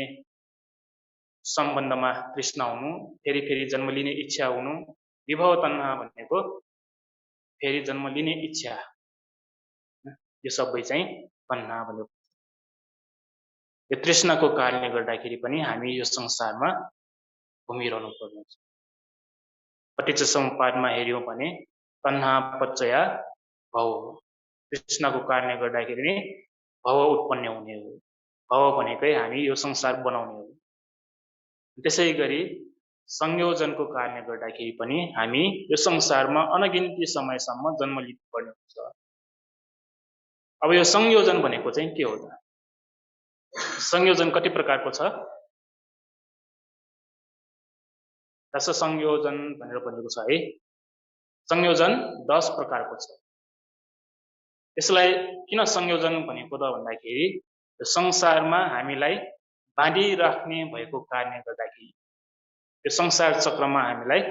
सम्बन्धमा तृष्णा हुनु, फेरि फेरि जन्म लिने इच्छा हुनु, विभव तन्हा भनेको फेरि जन्म लिने इच्छा, यो सबै चाहिँ तन्हा भन्यो। यो तृष्णाको कारणले गर्दाखेरि पनि हामी यो संसारमा घुमिरहनु पर्ने हुन्छ। पटिच्च समुपपादमा हेर्यौँ भने तन्हा पच्चया भव, तृष्णाको कारणले गर्दाखेरि नै भव उत्पन्न हुने हो। भव भनेकै हामी यो संसार बनाउने हो। त्यसै गरी संयोजनको कारणले गर्दाखेरि पनि हामी यो संसारमा अनगिन्ती समयसम्म जन्म लिनुपर्ने हुन्छ। अब यो संयोजन भनेको चाहिँ के हो त? संयोजन कति प्रकारको छ? रस संयोजन भनेर भनेको छ है। संयोजन 10 प्रकारको छ। यसलाई किन संयोजन भनेको त भन्दाखेरि यो संसारमा हामीलाई बाँधिराख्ने भएको कारणले गर्दाखेरि, यो संसार चक्रमा हामीलाई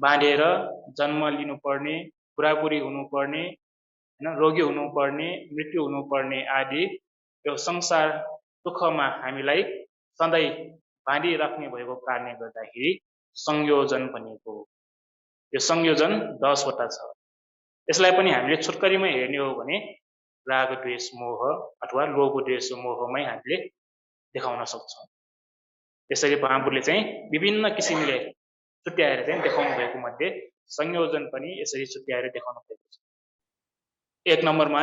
बाँधेर जन्म लिनुपर्ने, बुढाबुढी हुनुपर्ने, हैन, रोगी हुनुपर्ने, मृत्यु हुनुपर्ने आदि यो संसार दुःखमा हामीलाई सधैँ बाँधिराख्ने भएको कारणले गर्दाखेरि संयोजन भनेको हो। यो संयोजन 10 वटा छ। यसलाई पनि हामीले छोटकरीमा हेर्ने हो भने राग द्वेष मोह अथवा लोभ द्वेष मोहमै हामीले देखाउन सक्छौँ। यसरी महापुरुषले चाहिँ विभिन्न किसिमले छुट्याएर चाहिँ देखाउनु भएको मध्ये संयोजन पनि यसरी छुट्याएर देखाउनु भएको छ। 1 नम्बरमा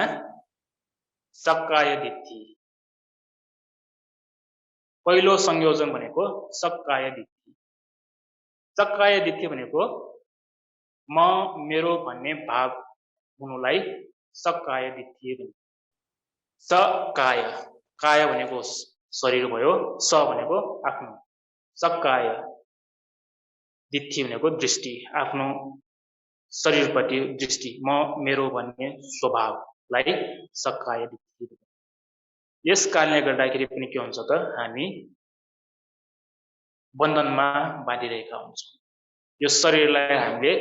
सक्काय दिट्ठी। पहिलो संयोजन भनेको सक्काय दिट्ठी। सक्काय दिट्ठी भनेको म मेरो भन्ने भाव हुनुलाई सक्काय दिट्ठी भन्छ। सक्काय, काय भनेको शरीर भयो, स भनेको आफ्नो, सक्काय दिट्ठी भनेको दृष्टि, आफ्नो शरीरप्रति दृष्टि, म मेरो भन्ने स्वभावलाई सक्काय दिट्ठी भन्छ। यस कारणले गर्दाखेरि पनि के हुन्छ त हामी बन्धनमा बाँधिरहेका हुन्छौँ। यो शरीरलाई हामीले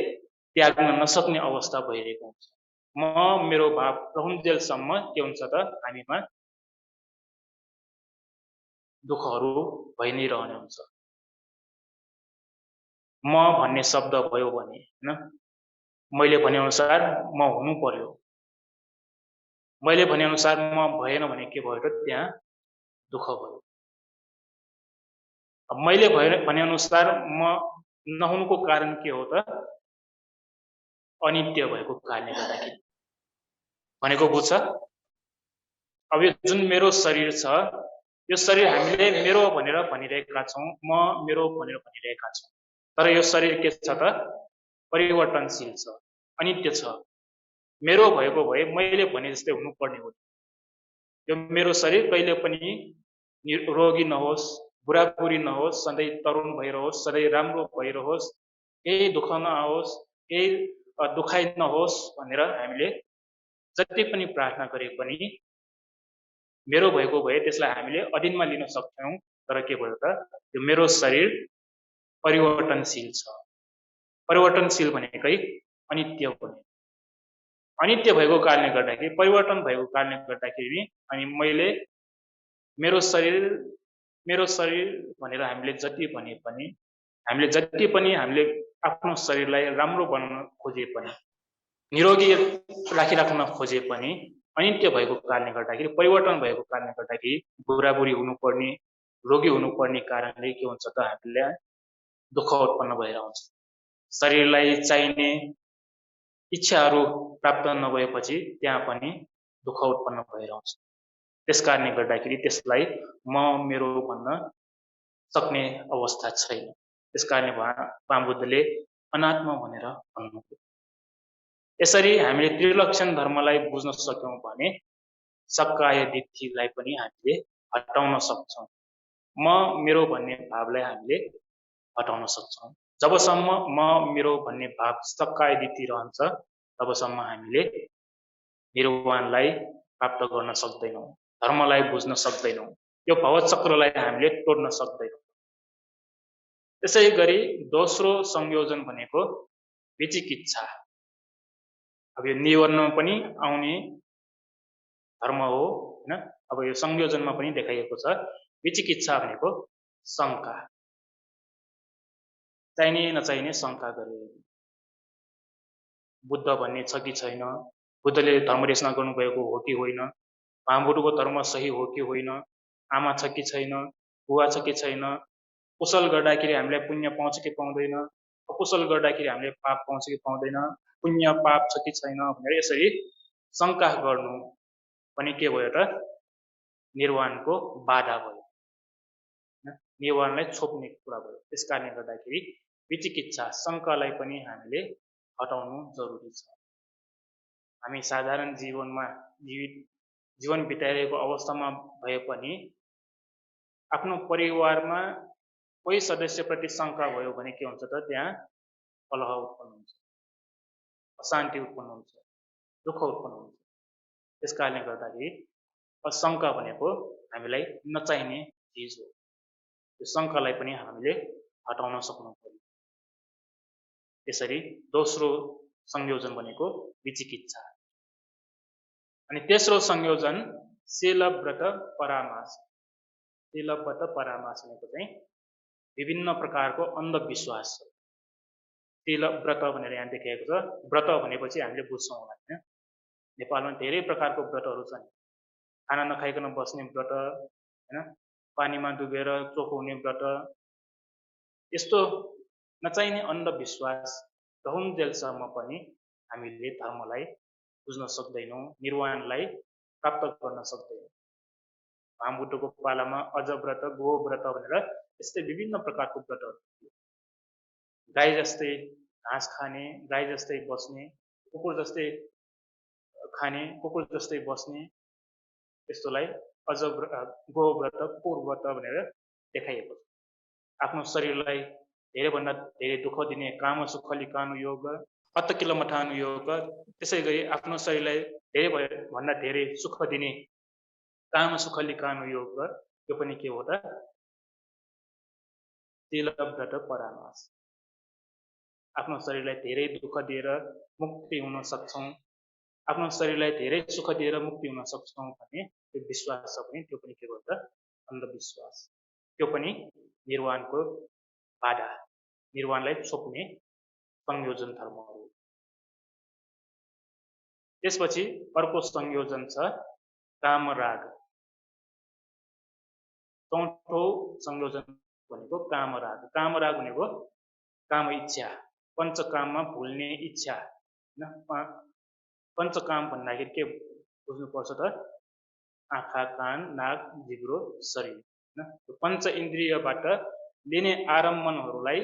त्याग्न नसक्ने अवस्था भइरहेको हुन्छ। म मेरो भाव रहन्जेलसम्म के हुन्छ त हामीमा दुःखहरू भइ नै रहने हुन्छ। म भन्ने शब्द भयो भने हैन, मैले भने अनुसार म हुनु पर्यो, मैले भने अनुसार म भएन भने के भयो त त्यहाँ दुःख भयो। अब मैले भने अनुसार म नहुनुको कारण के हो त? अनित्य भएको कारणले गर्दाखेरि। भनेको बुझ्छ? अब यो जुन मेरो शरीर छ, यो शरीर हामीले मेरो भनेर भनिरहेका छौँ, म मेरो भनेर भनिरहेका छौँ, तर यो शरीर के छ त परिवर्तनशील छ, अनित्य छ। मेरो भएको भए मैले भने जस्तै हुनुपर्ने हो। यो मेरो शरीर कहिले पनि रोगी नहोस्, बुढाबुढी नहोस्, सधैँ तरुण भइरहोस्, सधैँ राम्रो भइरहोस्, केही दुःख नआओस्, केही दुखाइ नहोस् भनेर हामीले जति पनि प्रार्थना गरे पनि मेरो भएको भए त्यसलाई हामीले अधीनमा लिन सक्छौँ। तर के भयो त यो मेरो शरीर परिवर्तनशील छ। परिवर्तनशील भनेकै अनित्य भने, अनित्य भएको कारणले गर्दाखेरि, परिवर्तन भएको कारणले गर्दाखेरि अनि मैले मेरो शरीर मेरो शरीर भनेर हामीले जति भने पनि हामीले आफ्नो शरीरलाई राम्रो बनाउन खोजे पनि निरोगी राखिराख्न खोजे पनि अनित्य भएको कारणले गर्दाखेरि परिवर्तन भएको कारणले गर्दाखेरि बुढाबुढी हुनुपर्ने रोगी हुनुपर्ने कारणले के हुन्छ त हामीलाई दुःख उत्पन्न भएर आउँछ। शरीरलाई चाहिने इच्छाहरू प्राप्त नभएपछि त्यहाँ पनि दुःख उत्पन्न भएर आउँछ। त्यस कारणले गर्दाखेरि त्यसलाई म मेरो भन्न सक्ने अवस्था छैन। त्यस कारणले वामबुद्धले अनात्मा भनेर भन्नुभयो। यसरी हामीले त्रिलक्षण धर्मलाई बुझ्न सक्यौं भने सक्काय दिट्ठीलाई पनि हामीले हटाउन सक्छौं। म मेरो भन्ने भावलाई हामीले हटाउन सक्छौं। जबसम्म म मेरो भन्ने भाव सक्काय दिट्ठी रहन्छ तबसम्म हामीले निर्वाणलाई प्राप्त गर्न सक्दैनौं, धर्मलाई बुझ्न सक्दैनौं, यो भवचक्रलाई हामीले तोड्न सक्दैनौं। त्यसै गरी दोस्रो संयोजन भनेको विचिकित्सा। अब यो निवर्णमा पनि आउने धर्म हो हैन। अब यो संयोजनमा पनि देखाइएको छ। विचिकित्सा भनेको शंका, चाहिने नचाहिने शंका गरे। बुद्ध भन्ने छ कि छैन, बुद्धले धर्मदेशना गर्नुभएको हो कि होइन, महामुरुको धर्म सही हो कि होइन, आमा छ कि छैन, बुवा छ कि छैन, कुशल गर्दाखेरि हामीलाई पुण्य पाउँछ कि पाउँदैन, अकुशल गर्दाखेरि हामीले पाप पाउँछ कि पाउँदैन, पुण्य पाप छ कि छैन भनेर यसरी शंका गर्नु पनि के भयो त निर्वाणको बाधा भयो, निर्वाणलाई छोप्ने कुरा भयो। त्यसकारणले गर्दाखेरि विचिकित्सा शंकालाई पनि हामीले हटाउनु जरुरी छ। हामी साधारण जीवन बिताइरहेको अवस्थामा भए पनि आफ्नो परिवारमा कोही सदस्यप्रति शंका भयो भने के हुन्छ त त्यहाँ कलह उत्पन्न हुन्छ, अशान्ति उत्पन्न हुन्छ, दुःख उत्पन्न हुन्छ। त्यसकारणले गर्दाखेरि शंका भनेको हामीलाई नचाहिने चिज हो। यो शंकालाई पनि हामीले हटाउन सक्नु पर्यो। यसरी दोस्रो संयोजन भनेको विचिकित्सा। अनि तेस्रो संयोजन शीलव्रत परामास। शीलव्रत परामास भनेको चाहिँ विभिन्न प्रकारको अन्धविश्वास। शीलव्रत भनेर यहाँ देखिएको छ। व्रत भनेपछि हामीले बुझ्छौँ होला हैन। नेपालमा धेरै प्रकारको व्रतहरू छन्। खाना नखाइकन बस्ने व्रत हैन, पानीमा डुबेर चोखो हुने व्रत। यस्तो नचाहिने अन्धविश्वास रहउन्जेलसम्म पनि हामीले धर्मलाई बुझ्न सक्दैनौं, निर्वाणलाई प्राप्त गर्न सक्दैनौं। महामुद्रको पालामा अज व्रत, गो व्रत भनेर यस्तै विभिन्न प्रकारको व्रतहरू थिए। गाई जस्तै घाँस खाने, गाई जस्तै बस्ने, कुकुर जस्तै खाने, कुकुर जस्तै बस्ने, यस्तोलाई अज गो व्रत, कुकुर व्रत भनेर देखाइएको छ। आफ्नो शरीरलाई धेरैभन्दा धेरै दुःख दिने काम सुखलिकानु योग, अत्तकिलमठानु योग, त्यसै गरी आफ्नो शरीरलाई धेरैभन्दा धेरै सुख दिने काम सुखलिकानु योग, यो पनि के हो त शीलव्रत परामास। आफ्नो शरीरलाई धेरै दुःख दिएर मुक्ति हुन सक्छौं, आफ्नो शरीरलाई धेरै सुख दिएर मुक्ति हुन सक्छौं भन्ने त्यो विश्वास छ भने त्यो पनि के हो त अन्धविश्वास। त्यो पनि निर्वाणको बाधा, निर्वाणलाई छोप्ने संयोजन धर्म हो। त्यसपछि अर्को संयोजन छ कामराग। चौथो संयोजन भनेको कामराग। कामराग भनेको काम इच्छा, पञ्चकाममा भुल्ने इच्छा। पञ्चकाम भन्दाखेरि के बुझ्नुपर्छ त आँखा, कान, नाक, जिब्रो, शरीर। पञ्च इन्द्रियबाट लिने आरम्भनहरूलाई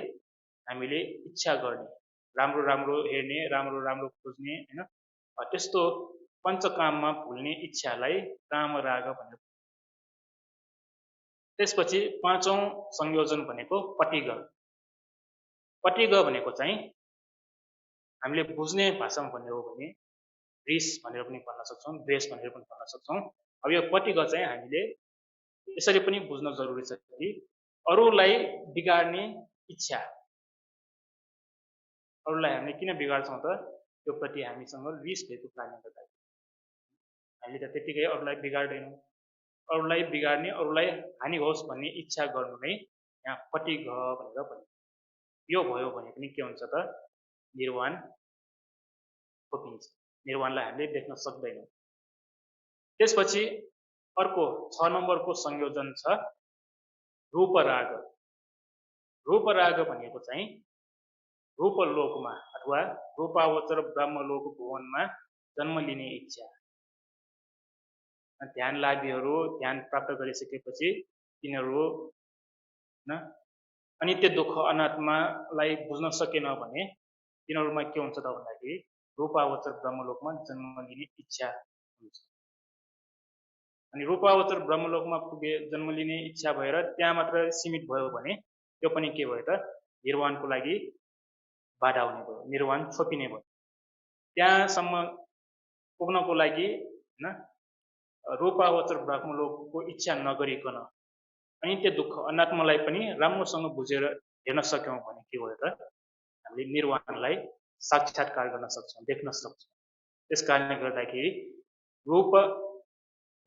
हामीले इच्छा गर्ने, राम्रो राम्रो हेर्ने, राम्रो राम्रो खोज्ने हैन, त्यस्तो पञ्चकाममा भुल्ने इच्छालाई कामराग भनेर। त्यसपछि पाँचौं संयोजन भनेको पटिग। पटिग भनेको चाहिँ हामीले बुझ्ने भाषामा भन्ने हो भने रिस भनेर पनि भन्न सक्छौं, द्वेष भनेर पनि भन्न सक्छौं। अब यो पटिग चाहिँ हामीले यसरी पनि बुझ्न जरुरी छ कि अरूलाई बिगाड्ने इच्छा। अरूलाई हामीले किन बिगाड्छौं त त्यो प्रति हामीसँग रिस भएको कारणले गर्दा। हामीले त त्यतिकै अरूलाई बिगाड्दैनौं, अरूलाई बिगार्ने अरूलाई हानि होस् भन्ने इच्छा गर्नु नै यहाँ पटिघ भनेर भनिन्छ। यो भयो भने पनि के हुन्छ त निर्वाण खोपिन्छ, निर्वाणलाई हामीले देख्न सक्दैनौँ। त्यसपछि अर्को 6 नम्बरको संयोजन छ रूपराग। रूपराग भनेको चाहिँ रूपलोकमा अथवा रूपावचर ब्रह्मलोक भुवनमा जन्म लिने इच्छा। ध्यान लाभीहरू ध्यान प्राप्त गरिसकेपछि तिनीहरू अनित्य दुःख अनात्मालाई बुझ्न सकेन भने तिनीहरूमा के हुन्छ त भन्दाखेरि रूपावचर ब्रह्मलोकमा जन्म लिने इच्छा हुन्छ। अनि रूपावचर ब्रह्मलोकमा पुगे जन्म लिने इच्छा भएर त्यहाँ मात्र सीमित भयो भने त्यो पनि के भयो त निर्वाणको लागि बाधा हुने भयो, निर्वाण छोपिने भयो। त्यहाँसम्म पुग्नको लागि रूपावचर ब्रह्मलोकको इच्छा नगरिकन अनित्य दुःख अनात्मालाई पनि राम्रोसँग बुझेर हेर्न सक्यौँ भने के भयो त हामीले निर्वाणलाई साक्षात्कार गर्न सक्छौँ, देख्न सक्छौँ। त्यस कारणले गर्दाखेरि रूप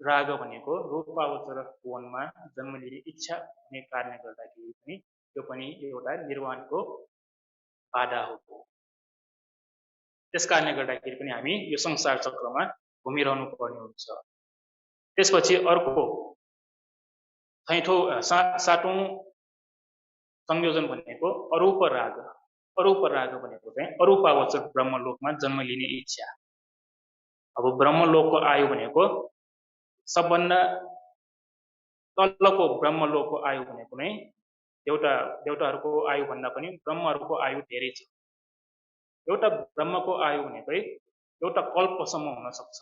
राग भनेको रूपावचर भुवनमा जन्म लिने इच्छा हुने कारणले गर्दाखेरि पनि त्यो पनि एउटा निर्वाणको बाधा हो। त्यस कारणले गर्दाखेरि पनि हामी यो संसार चक्रमा घुमिरहनु पर्ने हुन्छ। त्यसपछि अर्को 7औं संयोजन भनेको अरूप राग। अरूप राग भनेको चाहिँ अरूपावचर ब्रह्मलोकमा जन्म लिने इच्छा। अब ब्रह्मलोकको आयु भनेको सबभन्दा तलको ब्रह्मलोकको आयु भनेको नै देवताहरूको आयु भन्दा पनि ब्रह्महरूको आयु धेरै छ। एउटा ब्रह्मको आयु भनेकै एउटा कल्पसम्म हुन सक्छ।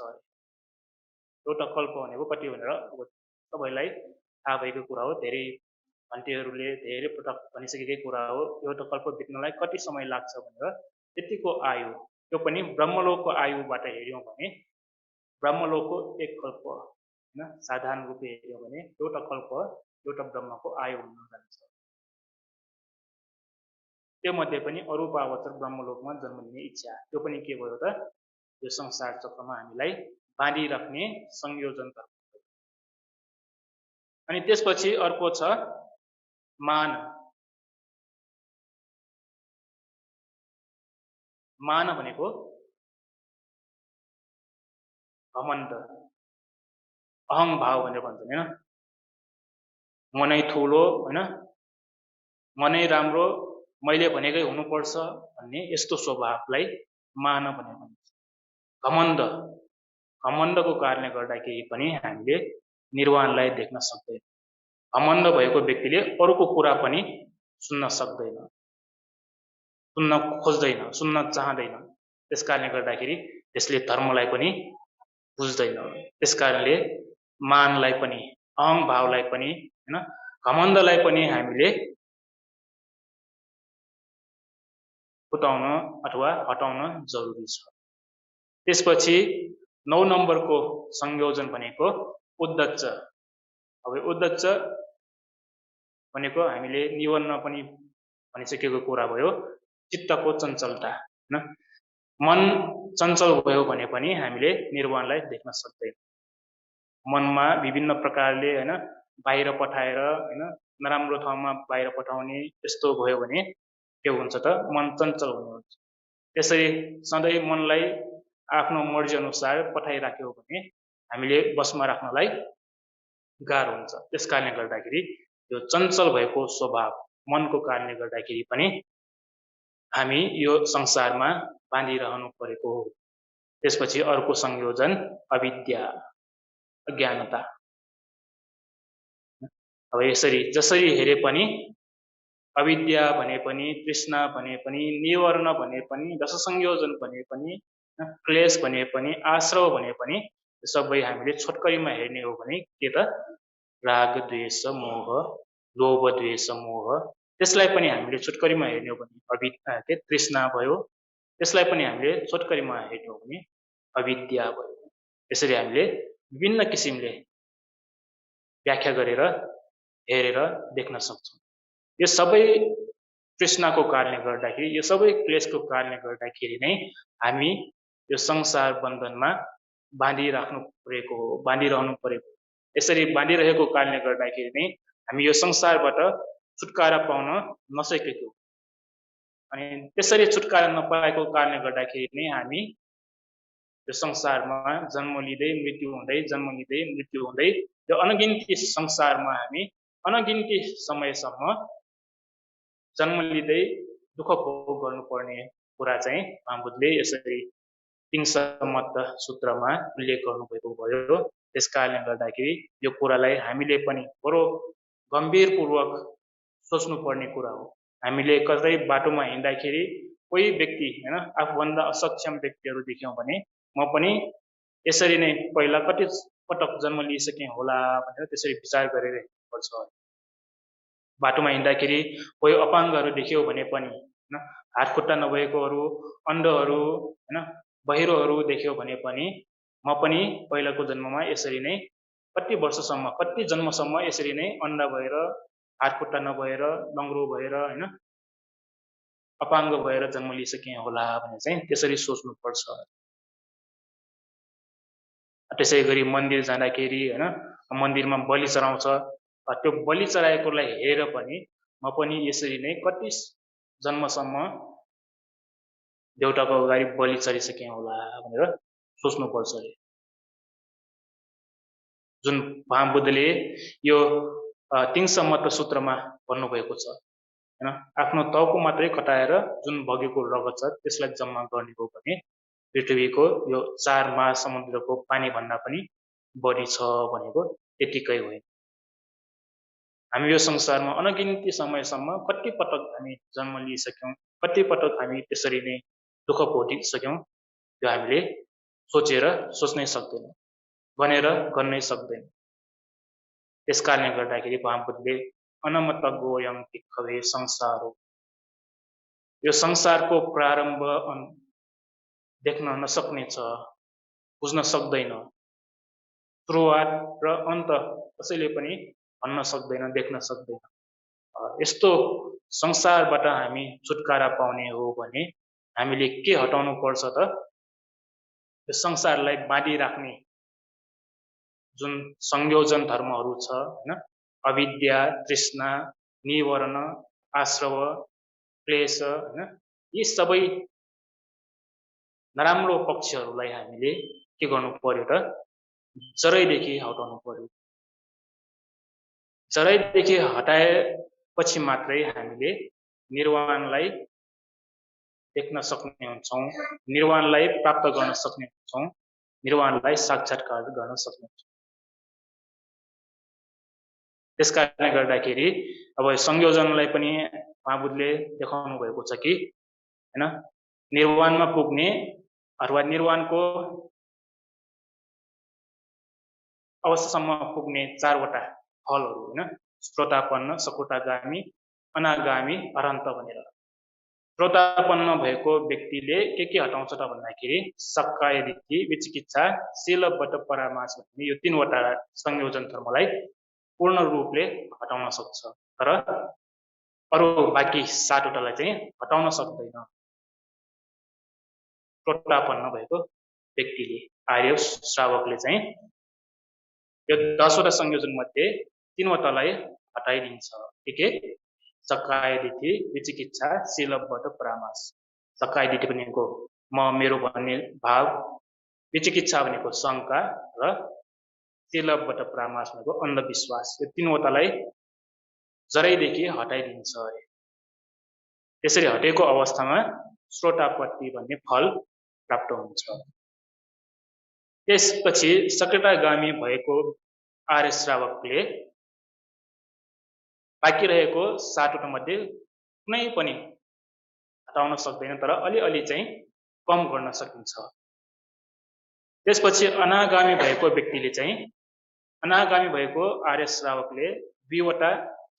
एउटा कल्प भनेको कति भनेर सबैलाई थाहा भएको कुरा हो, धेरै भन्टेहरूले धेरै पटक भनिसकेकै कुरा हो। एउटा कल्प बित्नलाई कति समय लाग्छ भनेर त्यतिको आयु, त्यो पनि ब्रह्मलोकको आयुबाट हेर्यौँ भने ब्रह्मलोकको एक कल्प साधारण रूपले हेर्यौँ भने एउटा कल्प एउटा ब्रह्मको आयु हुन जान्छ। त्यो मध्ये पनि अरूपावचर ब्रह्मलोकमा जन्म लिने इच्छा, त्यो पनि के भयो त यो संसार चक्रमा हामीलाई बाँधिराख्ने संयोजन। अनि त्यसपछि अर्को छ मान। मान भनेको घमण्ड, अहङ भाव भनेर भन्छन् हैन। मनै ठुलो हैन, मनै राम्रो, मैले भनेकै हुनुपर्छ भन्ने यस्तो स्वभावलाई मान भनेर भन्छ। घमण्ड, घमण्डको कारणले गर्दाखेरि पनि हामीले निर्वाणलाई देख्न सक्दैन। घमण्ड भएको व्यक्तिले अरूको कुरा पनि सुन्न सक्दैन, सुन्न खोज्दैन, सुन्न चाहँदैन। त्यस कारणले गर्दाखेरि त्यसले धर्मलाई पनि बुझ्दैन। त्यस कारणले मानलाई पनि अहङ भावलाई पनि हैन घमण्डलाई पनि हामीले फुटाउन अथवा हटाउन जरुरी छ। त्यसपछि 9 नम्बरको संयोजन भनेको उद्धच्च। अब उद्धच्च भनेको हामीले निवर्ण पनि भनिसकेको कुरा भयो, चित्तको चञ्चलता हैन। मन चञ्चल भयो भने पनि हामीले निर्वाणलाई देख्न सक्दैन। मनमा विभिन्न प्रकारले हैन बाहिर पठाएर हैन नराम्रो ठाउँमा बाहिर पठाउने यस्तो भयो भने के हुन्छ त मन चञ्चल हुने हुन्छ। त्यसरी सधैँ मनलाई आफ्नो मर्जी अनुसार पठाइराख्यो भने हामीले बसमा राख्नलाई गाह्रो हुन्छ। त्यस कारणले गर्दाखेरि यो चञ्चल भएको स्वभाव मनको कारणले गर्दाखेरि पनि हामी यो संसारमा बाँधिरहनु परेको हो। त्यसपछि अर्को संयोजन अविद्या, अज्ञानता। अब यसरी जसरी हेरे पनि अविद्या भने पनि, तृष्णा भने पनि, निवर्ण भने पनि, रस संयोजन भने पनि, क्लेश भने पनि, आश्रव भने पनि सबै हामीले छोटकरीमा हेर्ने हो भने के त राग द्वेष मोह, लोभ द्वेष मोह, त्यसलाई पनि हामीले छोटकरीमा हेर्ने हो भने अविद्या के तृष्णा भयो। त्यसलाई पनि हामीले छोटकरीमा हेर्ने हो भने अविद्या भयो। यसरी हामीले विभिन्न किसिमले व्याख्या गरेर हेरेर देख्न सक्छौँ। यो सबै तृष्णाको कारणले गर्दाखेरि, यो सबै क्लेशको कारणले गर्दाखेरि नै हामी यो संसार बन्धनमा बाँधिरहनु परेको हो। यसरी बाँधिरहेको कारणले गर्दाखेरि नै हामी यो संसारबाट छुटकारा पाउन नसकेको अनि त्यसरी छुटकारा नपाएको कारणले गर्दाखेरि नै हामी यो संसारमा जन्म लिँदै मृत्यु हुँदै जन्म लिँदै मृत्यु हुँदै यो अनगिन्ती संसारमा हामी अनगिन्ती समयसम्म जन्म लिँदै दुःख भोग गर्नुपर्ने कुरा चाहिँ महाबुद्धले यसरी तिङसम्मत सूत्रमा उल्लेख गर्नुभएको भयो। त्यस कारणले गर्दाखेरि यो कुरालाई हामीले पनि बडो गम्भीरपूर्वक सोच्नुपर्ने कुरा हो। हामीले कतै बाटोमा हिँड्दाखेरि कोही व्यक्ति हैन आफूभन्दा असक्षम व्यक्तिहरू देख्यौँ भने म पनि यसरी नै पहिला कति पटक जन्म लिइसकेँ होला भनेर त्यसरी विचार गरेर हिँड्नुपर्छ। बाटोमा हिँड्दाखेरि कोही अपाङ्गहरू देख्यौ भने पनि हैन हात खुट्टा नभएकोहरू अन्धहरू हैन बहिरोहरू देख्यौ भने पनि म पनि पहिलाको जन्ममा यसरी नै कति वर्षसम्म कति जन्मसम्म यसरी नै अन्धा भएर हात खुट्टा नभएर लङ्ग्रो भएर हैन अपाङ्ग भएर जन्म लिइसकेँ होला भने चाहिँ त्यसरी सोच्नुपर्छ। त्यसै गरी मन्दिर जाँदाखेरि हैन मन्दिरमा बलि चढाउँछ त्यो बलि चढाएकोलाई हेरेर पनि म पनि यसरी नै कति जन्मसम्म देउताको अगाडि बलि चढिसकेँ होला भनेर सोच्नुपर्छ अरे। जुन महाबुद्धले यो तिङसम्मत सूत्रमा भन्नुभएको छ हैन आफ्नो टाउको मात्रै कटाएर जुन बगेको रगत छ त्यसलाई जम्मा गर्ने हो भने पृथ्वीको यो 4 महासमुद्रको पानी भन्दा पनि बढी छ भनेको त्यतिकै होइन। हामी यो संसारमा अनगिन्ती समयसम्म कति पटक हामी जन्म लिइसक्यौँ कति पटक हामी त्यसरी नै दुःख भोगिसक्यौँ त्यो हामीले सोचेर सोच्नै सक्दैनौँ भनेर गर्नै सक्दैन। त्यसकारणले गर्दाखेरि महाबुद्धले अनमत गोयम भिक्खवे संसारो यो संसारको प्रारम्भ देख्न नसक्ने छ बुझ्न सक्दैन सुरुवात र अन्त कसैले पनि भन्न सक्दैन देख्न सक्दैन। यस्तो संसारबाट हामी छुटकारा पाउने हो भने हामीले के हटाउनु पर्छ त यो संसारलाई बाँधिराख्ने जुन संयोजन धर्महरू छ हैन अविद्या तृष्णा निवरण आश्रव क्लेश हैन यी सबै नराम्रो पक्षहरूलाई हामीले के गर्नु पर्यो त जरैदेखि हटाउनु पर्यो। जरैदेखि हटाएपछि मात्रै हामीले निर्वाणलाई देख्न सक्ने हुन्छौँ निर्वाणलाई प्राप्त गर्न सक्ने हुन्छौँ निर्वाणलाई साक्षात्कार गर्न सक्ने हुन्छौँ। त्यसकारणले गर्दाखेरि अब संयोजनलाई पनि महाबुद्धले देखाउनु भएको छ कि हैन निर्वाणमा पुग्ने अथवा निर्वाणको अवस्थासम्म पुग्ने 4 वटा फलहरू हैन श्रोतापन्न सकुटागामी अनागामी अरहन्त भनेर। श्रोतापन्न भएको व्यक्तिले के हटाउँछ त भन्दाखेरि सक्काय दिट्ठी विचिकित्सा शीलबद्ध परामास भन्ने यो 3 वटा संयोजन धर्मलाई पूर्ण रूपले हटाउन सक्छ तर अरु बाँकी 7 वटालाई चाहिँ हटाउन सक्दैन। श्रोतापन्न भएको व्यक्तिले आर्य श्रावकले चाहिँ यो 10 वटा संयोजन मध्ये 3 वटालाई हटाइदिन्छ के सक्काय दिट्ठी विचिकित्सा शीलबद्ध परामास। सक्काय दिट्ठी भनेको म मेरो भन्ने भाव विचिकित्सा भनेको शंका र शीलबद्ध परामास भनेको अन्धविश्वास यो 3 वटालाई जरैदेखि हटाइदिन्छ अरे। त्यसरी हटेको अवस्थामा श्रोतापत्ति भन्ने फल प्राप्त हुन्छ। त्यसपछि सकुटागामी भएको आर्य श्रावकले बाँकी रहेको 7 वटा मध्ये कुनै पनि हटाउन सक्दैन तर अलिअलि चाहिँ कम गर्न सकिन्छ। त्यसपछि अनागामी भएको व्यक्तिले चाहिँ अनागामी भएको आर्य श्रावकले 2 वटा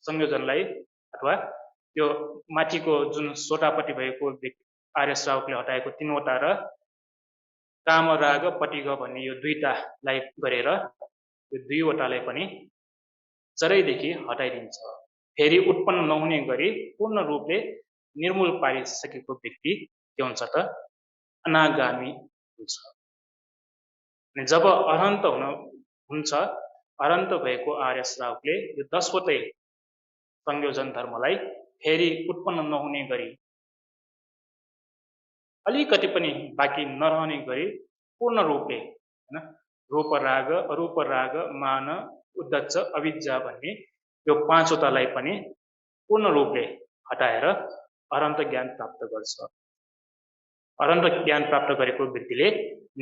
संयोजनलाई अथवा यो माथिको जुन श्रोतापट्टि भएको आर्य श्रावकले हटाएको 3 वटा र काम राग पटिग भन्ने यो 2टालाई गरेर यो 2 वटालाई पनि जरैदेखि हटाइदिन्छ। फेरि उत्पन्न नहुने गरी पूर्ण रूपले निर्मूल पारिसकेको व्यक्ति के हुन्छ त अनागामी हुन्छ। जब अरहन्त हुन्छ अरन्त भएको आर्य श्रावकले यो 10वटै संयोजन धर्मलाई फेरि उत्पन्न नहुने गरी अलिकति पनि बाँकी नरहने गरी पूर्ण रूपले हैन रूप राग अरूप राग मान उद्धच्च अविद्या भन्ने यो पाँचवटालाई पनि पूर्ण रूपले हटाएर अनन्त ज्ञान प्राप्त गर्छ। अनन्त ज्ञान प्राप्त गरेको व्यक्तिले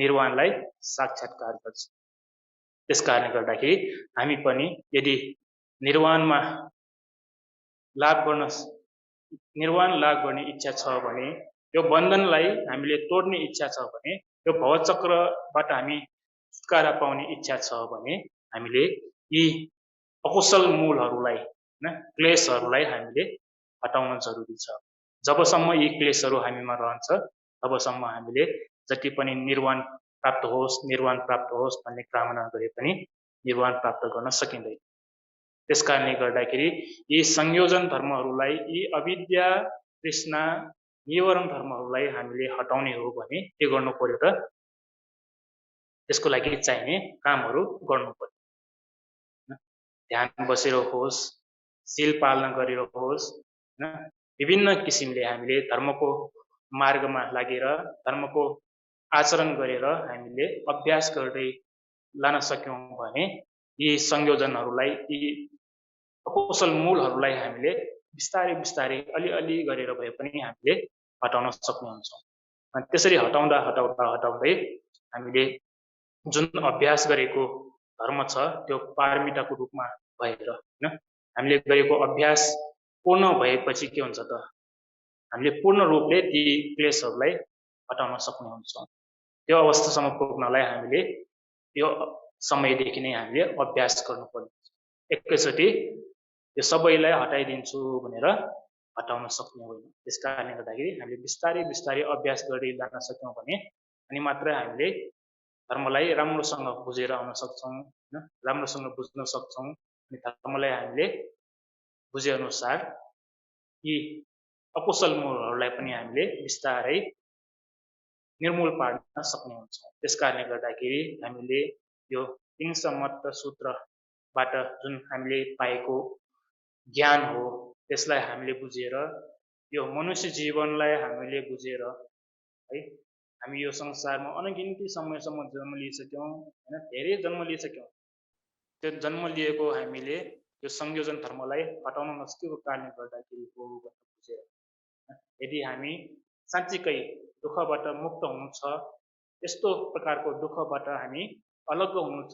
निर्वाणलाई साक्षात्कार गर्छ। त्यसकारणले गर्दाखेरि हामी पनि यदि निर्वाण लाभ गर्ने इच्छा छ भने, यो बन्धनलाई हामीले तोड्ने इच्छा छ भने, यो भवचक्रबाट हामी छुटकारा पाउने इच्छा छ भने हामीले यी अकुशल मूलहरूलाई क्लेशहरूलाई हामीले हटाउन जरुरी छ। जबसम्म यी क्लेशहरू हामीमा रहन्छ तबसम्म हामीले जति पनि निर्वाण प्राप्त होस् भन्ने कामना गरे पनि निर्वाण प्राप्त गर्न सकिँदैन। त्यसकारणले गर्दाखेरि यी संयोजन धर्महरूलाई, यी अविद्या तृष्णा निवारण धर्महरूलाई हामीले हटाउने हो भने के गर्नु पर्यो त? त्यसको लागि चाहिने कामहरू गर्नु पर्यो। ध्यान बसेर होस्, शील पालना गरेर होस्, विभिन्न किसिमले हामीले धर्मको मार्गमा लागेर धर्मको आचरण गरेर हामीले अभ्यास गर्दै लान सक्यौं भने यी संयोजनहरूलाई, यी अकुशल मूलहरूलाई हामीले बिस्तारै बिस्तारै अलिअलि गरेर भए पनि हामीले हटाउन सक्ने हुन्छौँ। त्यसरी हटाउँदै हामीले जुन अभ्यास गरेको धर्म छ त्यो पारमिताको रूपमा भएर हामीले गरेको अभ्यास पूर्ण भएपछि के हुन्छ त? हामीले पूर्ण रूपले ती क्लेशहरूलाई हटाउन सक्ने हुन्छौँ। त्यो अवस्थासम्म पुग्नलाई हामीले यो समयदेखि नै हामीले अभ्यास गर्नुपर्ने हुन्छ। एकैचोटि यो सबैलाई हटाइदिन्छु भनेर हटाउन सक्ने होइन। त्यसकारणले गर्दाखेरि हामीले बिस्तारै बिस्तारै अभ्यास गर्दै लान सक्यौं भने अनि मात्रै हामीले धर्मलाई राम्रोसँग बुझेर आउन सक्छौं, राम्रोसँग बुझ्न सक्छौं। अनि धर्मलाई हामीले बुझे अनुसार यी अकुशल मूलहरूलाई पनि हामीले बिस्तारै निर्मूल पार्न सक्ने हुन्छौँ। त्यसकारणले गर्दाखेरि हामीले यो हिंसमत सूत्रबाट जुन हामीले पाएको ज्ञान हो त्यसलाई हामीले बुझेर यो मनुष्य जीवनलाई हामीले बुझेर है हामी यो संसारमा अनगिन्ती समयसम्म जन्म लिइसक्यौं हैन, धेरै जन्म लिइसक्यौं। त्यो जन्म लिएको हामीले यो संयोजन धर्मलाई हटाउन नसकेको कारणले गर्दाखेरि हो भनेर बुझेर यदि हामी साँच्चीकै दुःखबाट मुक्त हुनु छ, यस्तो प्रकारको दुःखबाट हामी अलग हुनु छ,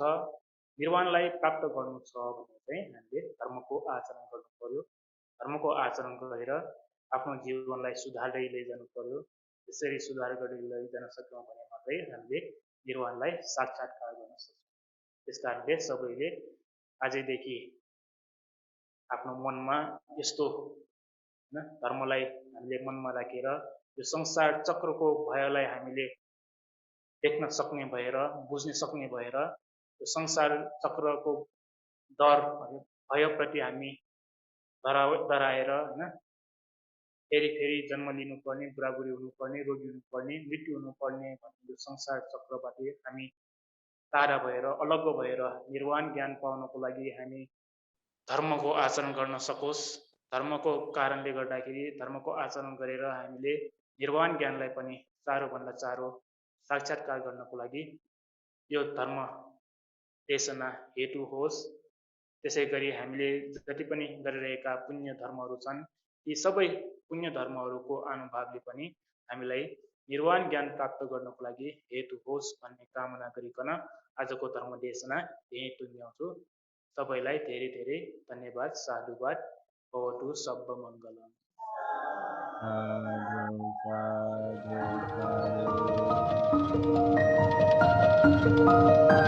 निर्वाणलाई प्राप्त गर्नु छ भने चाहिँ हामीले धर्मको आचरण गर्नु पर्यो। धर्मको आचरण गरेर आफ्नो जीवनलाई सुधार्दै लैजानु पर्यो। त्यसरी सुधार गर्दै लैजान सक्यौं भने मात्रै हामीले निर्वाणलाई साक्षात्कार गर्न सक्छौं। त्यसकारणले सबैले आजैदेखि आफ्नो मनमा यस्तो धर्मलाई हामीले मनमा राखेर यो संसार चक्रको भयलाई हामीले देख्न सक्ने भएर, बुझ्न सक्ने भएर यो संसार चक्रको डर भयप्रति हामी डराएर हैन फेरि जन्म लिनुपर्ने, बुढाबुढी हुनुपर्ने, रोगी हुनुपर्ने, मृत्यु हुनुपर्ने भन्ने यो संसार चक्रबाट हामी टाढा भएर अलग भएर निर्वाण ज्ञान पाउनको लागि हामी धर्मको आचरण गर्न सकोस्। धर्मको कारणले गर्दाखेरि धर्मको आचरण गरेर हामीले निर्वाण ज्ञानलाई पनि चाँडोभन्दा चाँडो साक्षात्कार गर्नको लागि यो धर्म देशना हेतु होस्। त्यसै गरी हामीले जति पनि गरिरहेका पुण्य धर्महरू छन् यी सबै पुण्य धर्महरूको अनुभावले पनि हामीलाई निर्वाण ज्ञान प्राप्त गर्नको लागि हेतु होस् भन्ने कामना गरिकन आजको धर्म देशना यही टुङ्ग्याउँछु। सबैलाई धेरै धेरै धन्यवाद, साधुवाद। भवतु सब मङ्गलम्। साधु साधु।